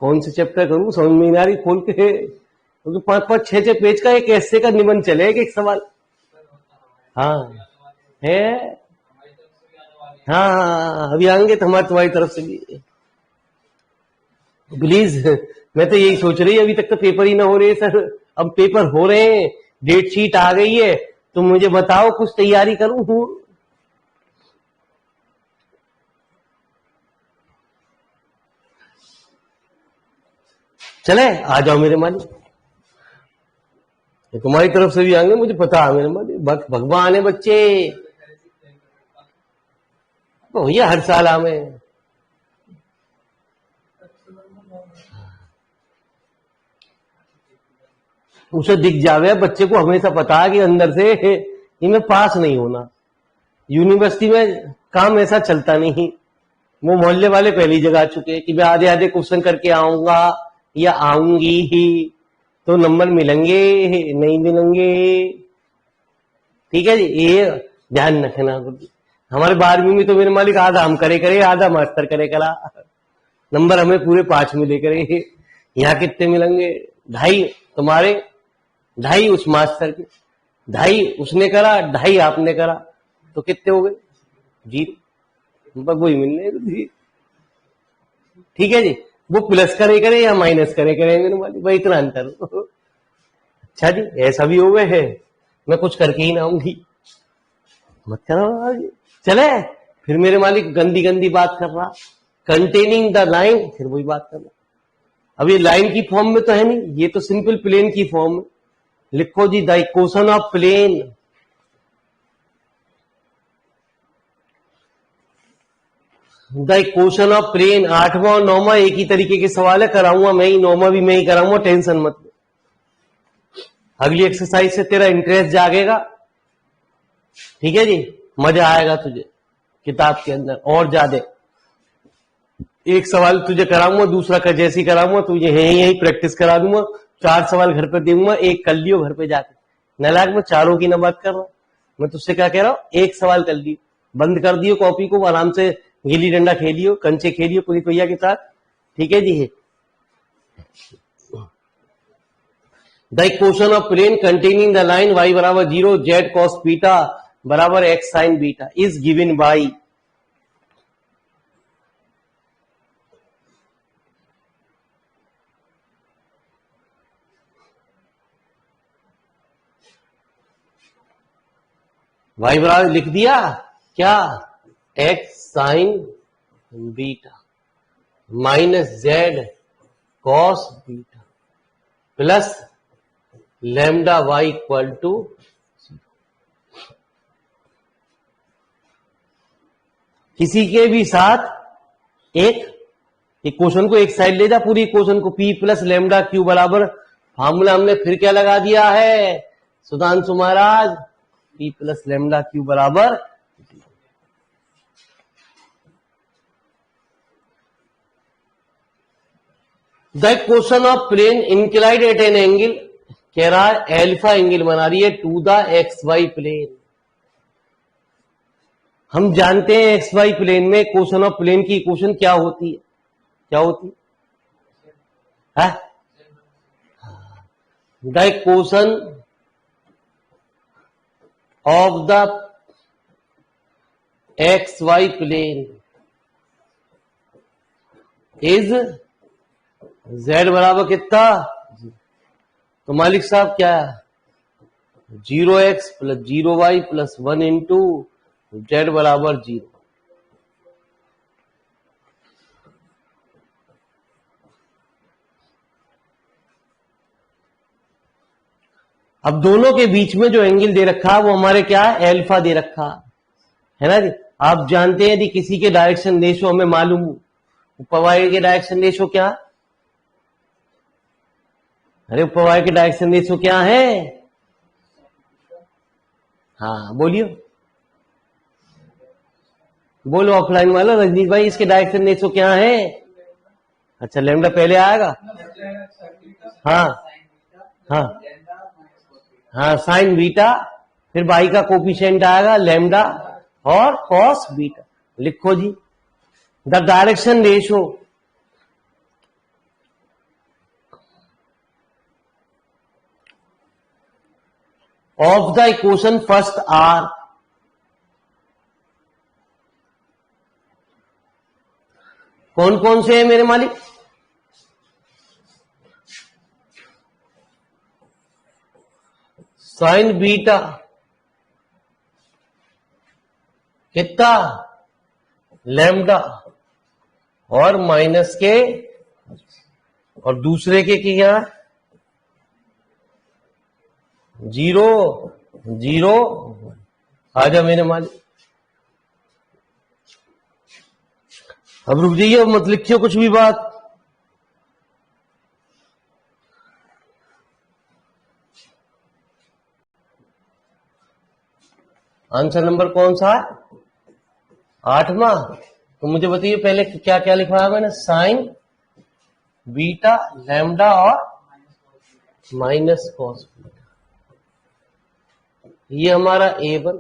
कौन से चैप्टर करूं, समझ में ही ना आ रही खोल के। क्योंकि 5-5, 6-6 पेज का एक ऐसे का निबंध चलेगा एक सवाल। हाँ है, हाँ अभी आएंगे तो तुम्हारी तरफ से भी प्लीज। मैं तो यही सोच रही, अभी तक तो पेपर ही ना हो रहे सर, अब पेपर हो रहे हैं, डेट शीट आ गई है, तुम मुझे बताओ कुछ तैयारी करूं। चले आ जाओ मेरे मालिक, तुम्हारी तरफ से भी आएंगे, मुझे पता है मेरे मालिक। भगवान है बच्चे, तो भैया हर साल हमें उसे दिख जावे। बच्चे को हमेशा पता है कि अंदर से इनमें पास नहीं होना। यूनिवर्सिटी में काम ऐसा चलता नहीं। वो मोहल्ले वाले पहली जगह आ चुके कि मैं आधे आधे क्वेश्चन करके आऊंगा या आऊंगी ही तो नंबर मिलेंगे, नहीं मिलेंगे। ठीक है जी, ये ध्यान रखना। हमारे 12वीं में तो मेरे मालिक आधा हम करे आधा मास्टर करे, नंबर हमें पूरे 5 मिले करे। यहाँ कितने मिलेंगे? 2.5 तुम्हारे, 2.5 उस मास्टर के, 2.5 उसने करा, 2.5 आपने करा, तो कितने हो गए? 0। वही मिलने। ठीक है जी, वो प्लस करे या माइनस करे मेरे मालिक, वही इतना अंतर। अच्छा जी, ऐसा भी हो गए है, मैं कुछ करके ही ना आऊंगी, मत करो। चले फिर मेरे मालिक गंदी गंदी बात कर रहा, कंटेनिंग द लाइन, फिर वही बात करना। अब ये लाइन की फॉर्म में तो है नहीं, ये तो सिंपल प्लेन की फॉर्म में। लिखो जी the equation of plane. The equation of plane 8वां और 9वां एक ही तरीके के सवाल है, कराऊंगा मैं ही, 9वां भी मैं ही कराऊंगा, टेंशन मत लो। अगली एक्सरसाइज से तेरा इंटरेस्ट जागेगा। ठीक है जी, मजा आएगा तुझे किताब के अंदर और ज्यादा। एक सवाल तुझे कराऊंगा, दूसरा का जैसी कराऊंगा तुझे यही प्रैक्टिस करा दूंगा, 4 सवाल घर पे दूंगा, एक कर लियो घर पे जाके। नालायक, मैं चारों की ना बात कर रहा हूं, मैं तुझसे क्या कह रहा हूं, एक सवाल कर लियो, बंद कर दियो कॉपी को, आराम से गिल्ली डंडा खेलियो, कंचे खेलियो पूरी भैया के साथ, ठीक है जी। The equation of plane containing the line y बराबर 0 z cos बीटा बराबर x sin beta is given by, y बराबर लिख दिया क्या, x sin beta minus z cos beta plus lambda y equal to, किसी के भी साथ एक इक्वेशन को एक साइड ले जा, पूरी इक्वेशन को, p प्लस लैम्डा क्यू बराबर, फार्मूला हमने फिर क्या लगा दिया है Sudhanshu Maharaj, p plus lambda q बराबर, the equation of plane inclined at an angle, कह रहा है एल्फा एंगल बना रही है to the x y plane. हम जानते हैं एक्स वाई प्लेन में इक्वेशन ऑफ प्लेन की इक्वेशन क्या होती है, क्या होती है, the equation of the x y plane is z बराबर कितना, तो मालिक साहब क्या है, 0x plus 0y plus 1 into Z बराबर 0। अब दोनों के बीच में जो एंगल दे रखा है वो हमारे क्या है, एल्फा दे रखा है ना जी। आप जानते हैं यदि किसी के डायरेक्शन रेशो हमें मालूम हो, ऊपर वाले के डायरेक्शन रेशो क्या, अरे ऊपर वाले के डायरेक्शन रेशो क्या है, हाँ बोलियो, बोलो ऑफलाइन वाला रजनीश भाई, इसके डायरेक्शन रेशो क्या है, अच्छा लैम्डा पहले आएगा, हाँ हाँ हाँ साइन बीटा, फिर बाई का कोफिशिएंट आएगा लैम्डा और कॉस बीटा। लिखो जी, the direction ratio of the equation first are, कौन कौन से हैं मेरे मालिक, साइन बीटा कितना, लैम्डा और माइनस के, और दूसरे के क्या, 0 0, आजा मेरे मालिक, अब रुक जाइए, मत लिखियो कुछ भी बात, आंसर नंबर कौन सा है, 8वां। तो मुझे बताइए पहले क्या क्या लिखा है मैंने, साइन बीटा लैम्डा और माइनस कॉस बीटा, ये हमारा A1,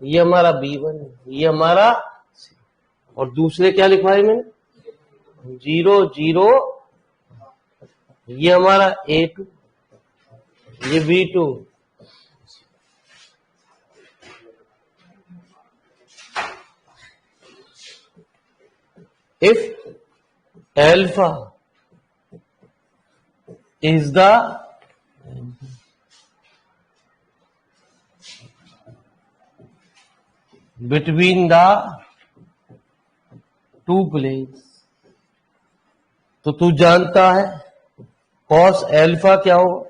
ये हमारा B1, ये हमारा, और दूसरे क्या लिखवाए मैंने, 0 0, ये हमारा A2, ये B2, if alpha is the between the two planes, तो तू जानता है cos alpha क्या होगा,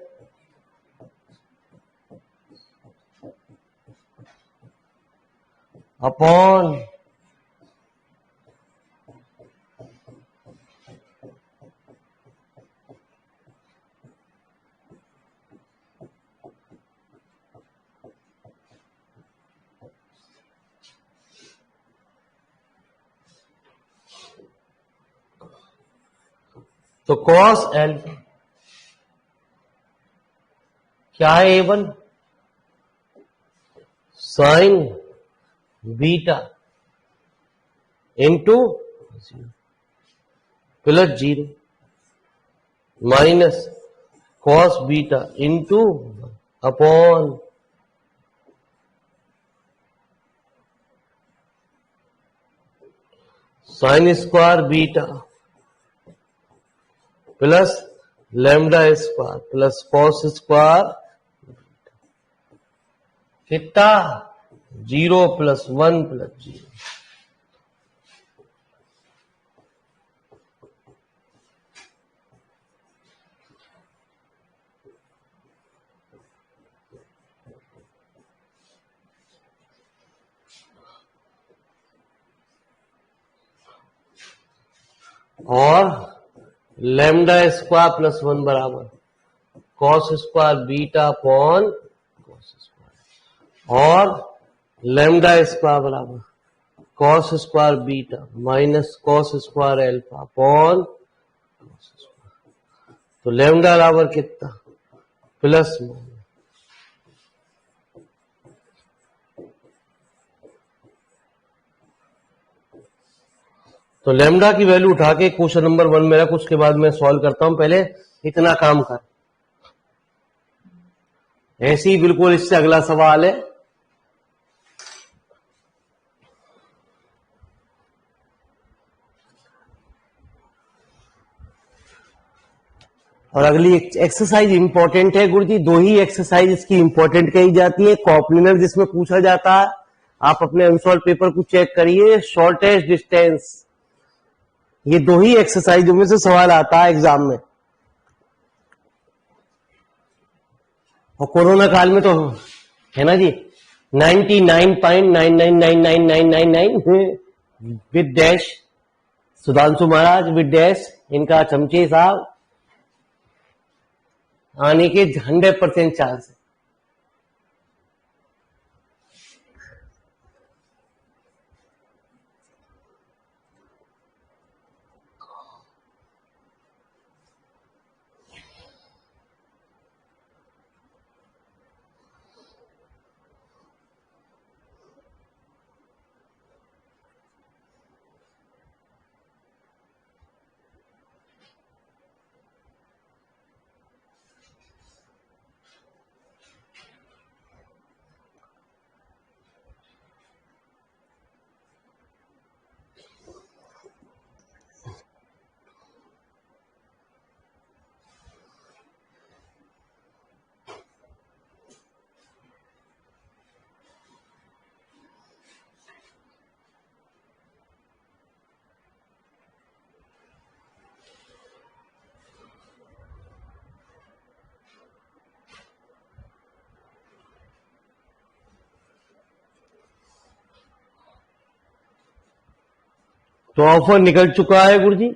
अपॉन तो cos alpha क्या है A1? Sign beta into plus 0 minus cos beta into upon sine square beta plus lambda square plus cos square कितना 0 प्लस 1 प्लस 0। और लैम्डा स्क्वायर प्लस 1 बराबर cos square beta upon cos square और lambda square बराबर cos square beta minus cos square alpha upon cos square. तो lambda बराबर कितना plus minus तो lambda की वैल्यू उठा के क्वेश्चन नंबर 1 मेरा कुछ के बाद मैं सॉल्व करता हूं। पहले इतना काम कर, ऐसे ही बिल्कुल इससे अगला सवाल है। और अगली एक्सरसाइज इंपॉर्टेंट है गुरुजी, 2 ही एक्सरसाइज इसकी इंपॉर्टेंट कही जाती है। कॉप्लिनर जिसमें पूछा जाता है, आप अपने अनसॉल्व पेपर को चेक करिए, शॉर्टेस्ट डिस्टेंस, ये 2 ही एक्सरसाइजों में से सवाल आता है एग्जाम में। और कोरोना काल में तो है ना जी 99.99999999 with dash, Sudhanshu Maharaj with dash, इनका चमचे साहब आने के 100% चांस है। तो ऑफर निकल चुका है गुरुजी,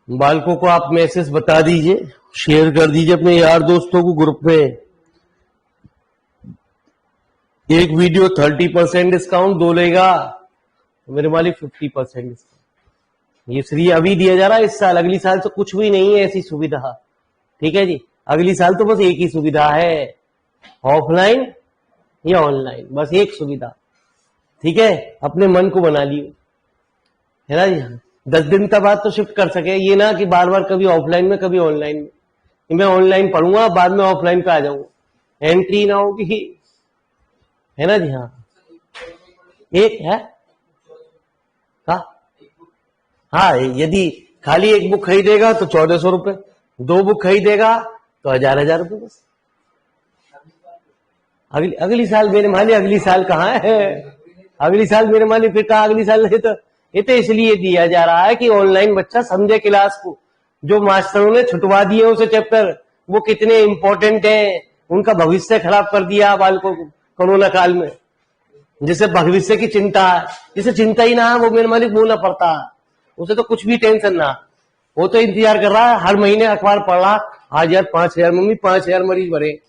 बालकों को आप मैसेज बता दीजिए, शेयर कर दीजिए अपने यार दोस्तों को ग्रुप में। एक वीडियो 30% डिस्काउंट, 2 लेगा तो मेरे मालिक 50% डिस्काउंट। ये फ्री अभी दिया जा रहा है इस साल, अगली साल तो कुछ भी नहीं है ऐसी सुविधा। ठीक है जी, अगली साल तो बस एक ही सुविधा है, ऑफलाइन या ऑनलाइन, बस एक सुविधा। ठीक है, अपने मन को बना लियो, है ना जी। 10 दिन तक बाद तो शिफ्ट कर सके, ये ना कि बार बार कभी ऑफलाइन में कभी ऑनलाइन में। मैं ऑनलाइन पढ़ूंगा बाद में ऑफलाइन पे आ जाऊंगा, एंट्री ना होगी, है ना जी। हाँ एक है हाँ, यदि खाली एक बुक खरीदेगा तो 1400 रुपए, 2 बुक खरीदेगा तो 1000 रुपए बस। अगली साल मेरे माली, अगली साल कहाँ है, अगली साल मेरे माली फिर कहा अगली साल। ये तो इसलिए दिया जा रहा है कि ऑनलाइन बच्चा समझे क्लास को, जो मास्टरों ने छुटवा दिए उसे चैप्टर, वो कितने इंपॉर्टेंट है, उनका भविष्य खराब कर दिया बालकों को कोरोना काल में। जिसे भविष्य की चिंता है, जिसे चिंता ही ना है वो मेरे मालिक बोलना पड़ता है, उसे तो कुछ भी टेंशन ना, वो तो इंतजार कर रहा है, हर महीने अखबार पढ़ रहा, आज यार 5000 मम्मी 5000 मरीज भरे,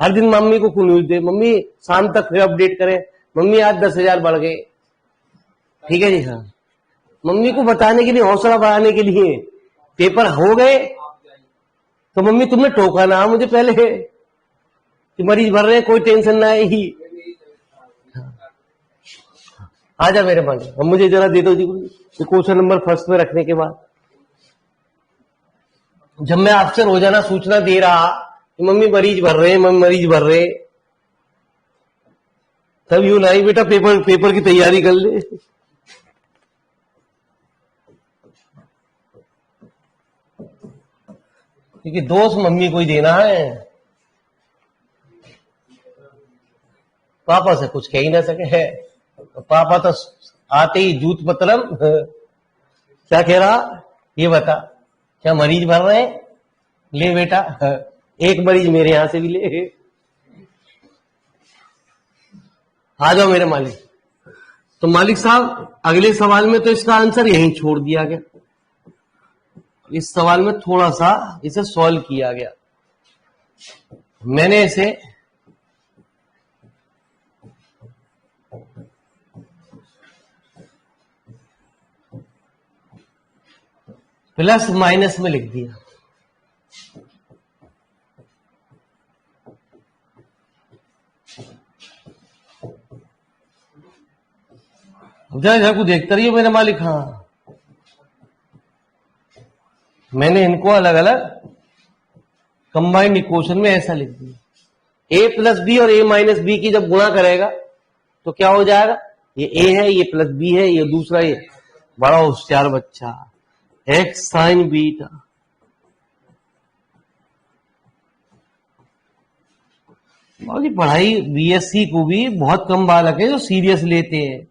हर दिन मम्मी को न्यूज दे, मम्मी शाम तक फिर अपडेट करे, मम्मी आज 10,000 बढ़ गए। ठीक है जी। हाँ, मम्मी को बताने के लिए, हौसला बढ़ाने के लिए पेपर हो गए, तो मम्मी तुमने टोका ना मुझे पहले कि मरीज भर रहे हैं, कोई टेंशन ना है ही। आजा मेरे पास, अब मुझे जरा दे दो जी क्वेश्चन नंबर फर्स्ट में रखने के बाद। जब मैं आपसे रोजाना सूचना दे रहा कि मम्मी मरीज भर रहे हैं, मम्मी मरीज भर रहे हैं, तब यूं नहीं बेटा पेपर की तैयारी कर ले। क्योंकि दोस्त मम्मी को ही देना है, पापा से कुछ कह ही ना सके है। पापा तो आते ही जूत मतलब क्या कह रहा, ये बता क्या मरीज भर रहे हैं, ले बेटा एक मरीज मेरे यहां से भी ले। आ जाओ मेरे मालिक। तो मालिक साहब अगले सवाल में तो इसका आंसर यहीं छोड़ दिया गया, इस सवाल में थोड़ा सा इसे सॉल्व किया गया। मैंने इसे प्लस माइनस में लिख दिया। को देखता रहिए मेरे मालिक। हाँ, मैंने इनको अलग अलग कंबाइंड इक्वेशन में ऐसा लिख दिया, ए प्लस बी और ए माइनस बी की जब गुणा करेगा तो क्या हो जाएगा, ये ए है, ये प्लस बी है, ये दूसरा, ये बड़ा होशियार बच्चा, एक्स साइन बीटा। बाकी पढ़ाई बीएससी को भी बहुत कम बालक है जो सीरियस लेते हैं।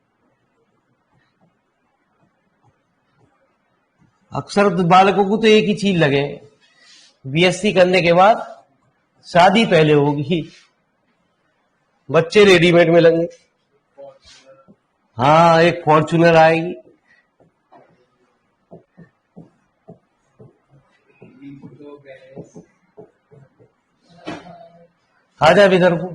अक्सर बालकों को तो एक ही चीज लगे, बीएससी करने के बाद शादी पहले होगी, बच्चे रेडीमेड मिलेंगे। हाँ, एक फॉर्च्यूनर आएगी। आ जाए इधर को।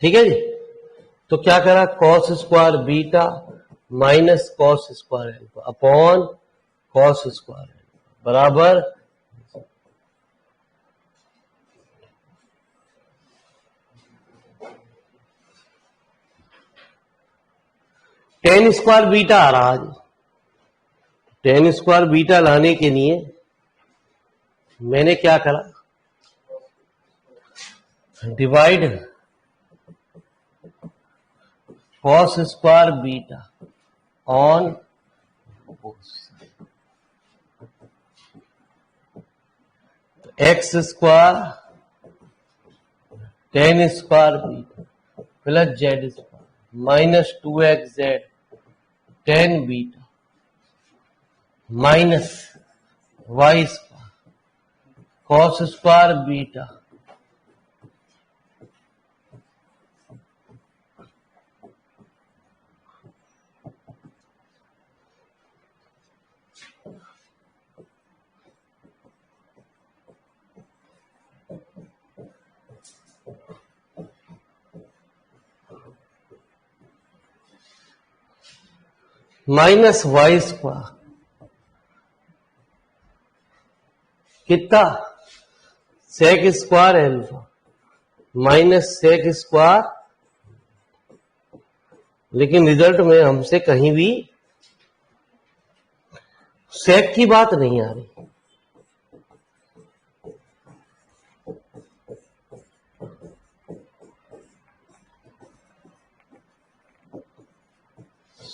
ठीक है जी। तो क्या करा, cos square beta minus cos square alpha upon cos square alpha बराबर टेन स्क्वायर बीटा आ रहा है। टेन स्क्वायर बीटा लाने के लिए मैंने क्या करा, divide cos square beta on x square tan square beta plus z square minus 2x z tan beta minus y square cos square beta minus y square कितना, sec square alpha minus sec square, लेकिन result में हमसे कहीं भी सेक की बात नहीं आ रही।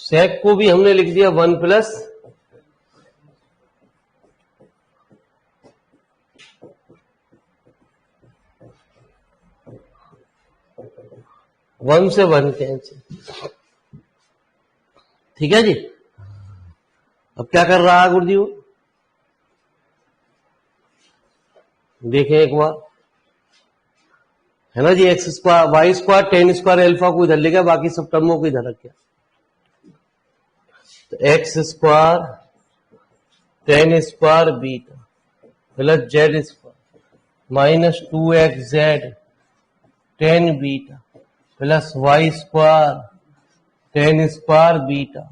सेक को भी हमने लिख दिया 1 प्लस वन से 1 कैंसिल। ठीक है जी। अब क्या कर रहा है गुरुजी, वो देखें एक बार, है ना जी। X square y square tan square alpha को इधर ले गया, बाकी सब टर्मों को इधर रख गया। तो x square tan square beta plus z square minus 2xz tan beta plus y square tan square beta,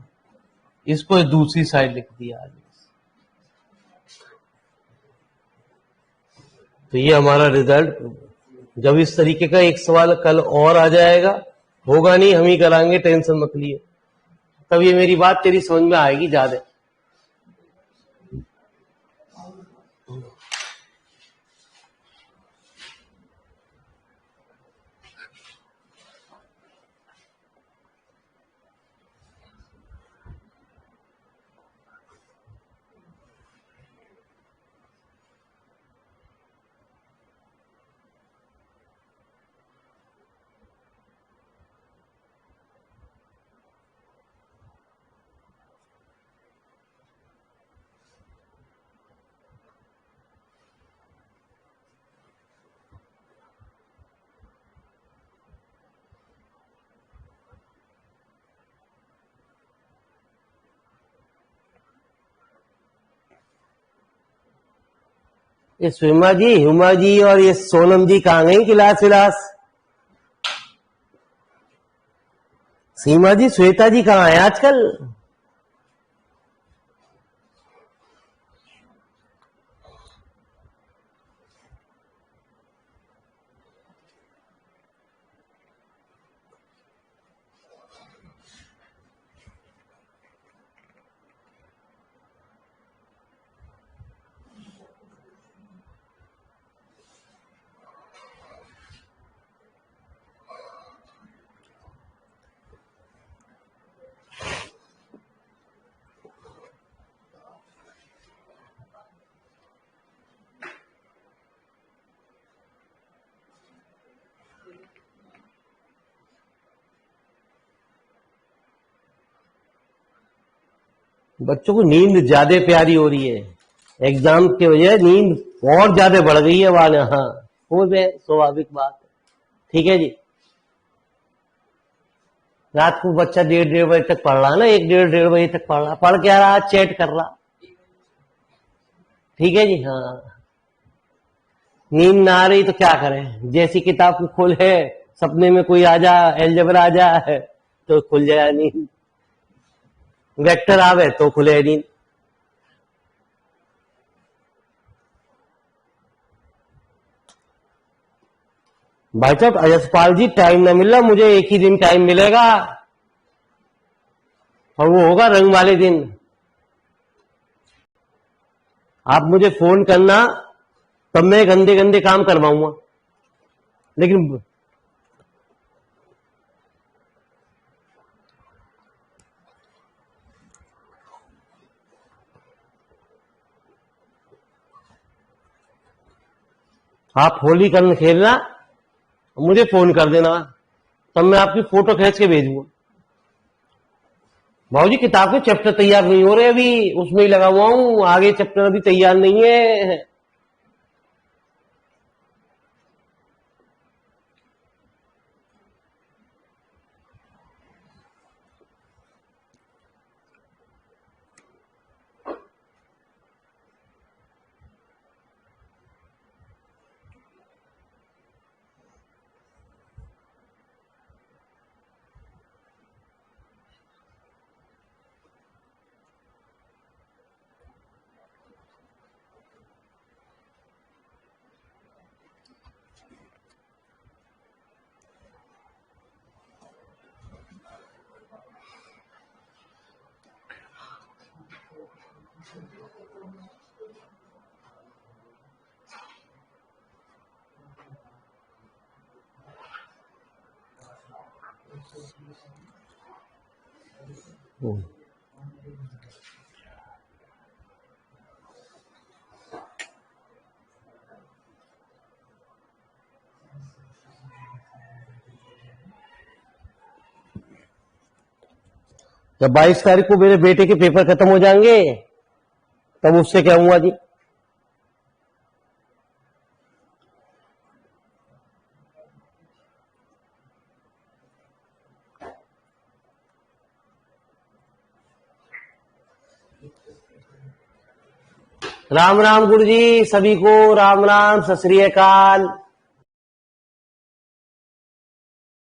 इसको दूसरी साइड लिख दिया आगे। तो ये हमारा रिजल्ट। जब इस तरीके का एक सवाल कल और आ जाएगा, होगा नहीं, हम ही कराएंगे, टेंशन मत लिए, तब ये मेरी बात तेरी समझ में आएगी ज्यादा। ये स्विमा जी, हुमा जी और ये सोनम जी कहाँ गई क्लास विलास? सीमा जी, श्वेता जी कहाँ है आजकल? बच्चों को नींद ज्यादा प्यारी हो रही है, एग्जाम की वजह नींद और ज्यादा बढ़ गई है वाले। हाँ, वो भी स्वाभाविक बात है। ठीक है जी। रात को बच्चा 1:30 बजे तक पढ़ रहा है ना, 1 1:30 बजे तक पढ़ रहा, पढ़ क्या रहा, चैट कर रहा। ठीक है जी। हाँ, नींद ना आ रही तो क्या करें, जैसी किताब को खोले, सपने में कोई आ जा, एल्जेब्रा आ जा तो खुल जाए नींद, वेक्टर आवे तो खुले नींद। भाई साहब यशपाल जी, टाइम ना मिल रहा मुझे, एक ही दिन टाइम मिलेगा और वो होगा रंग वाले दिन। आप मुझे फोन करना, तब मैं गंदे गंदे काम करवाऊंगा। लेकिन आप होली कल खेलना, मुझे फोन कर देना, तब मैं आपकी फोटो खींच के भेजूंगा। भाजी किताब के चैप्टर तैयार नहीं हो रहे अभी, उसमें ही लगा हुआ हूं, आगे चैप्टर अभी तैयार नहीं है। जब 22 तारीख को मेरे बेटे के पेपर खत्म हो जाएंगे, तब उससे क्या हुआ जी। राम राम गुरु जी, सभी को राम राम, सत श्री अकाल।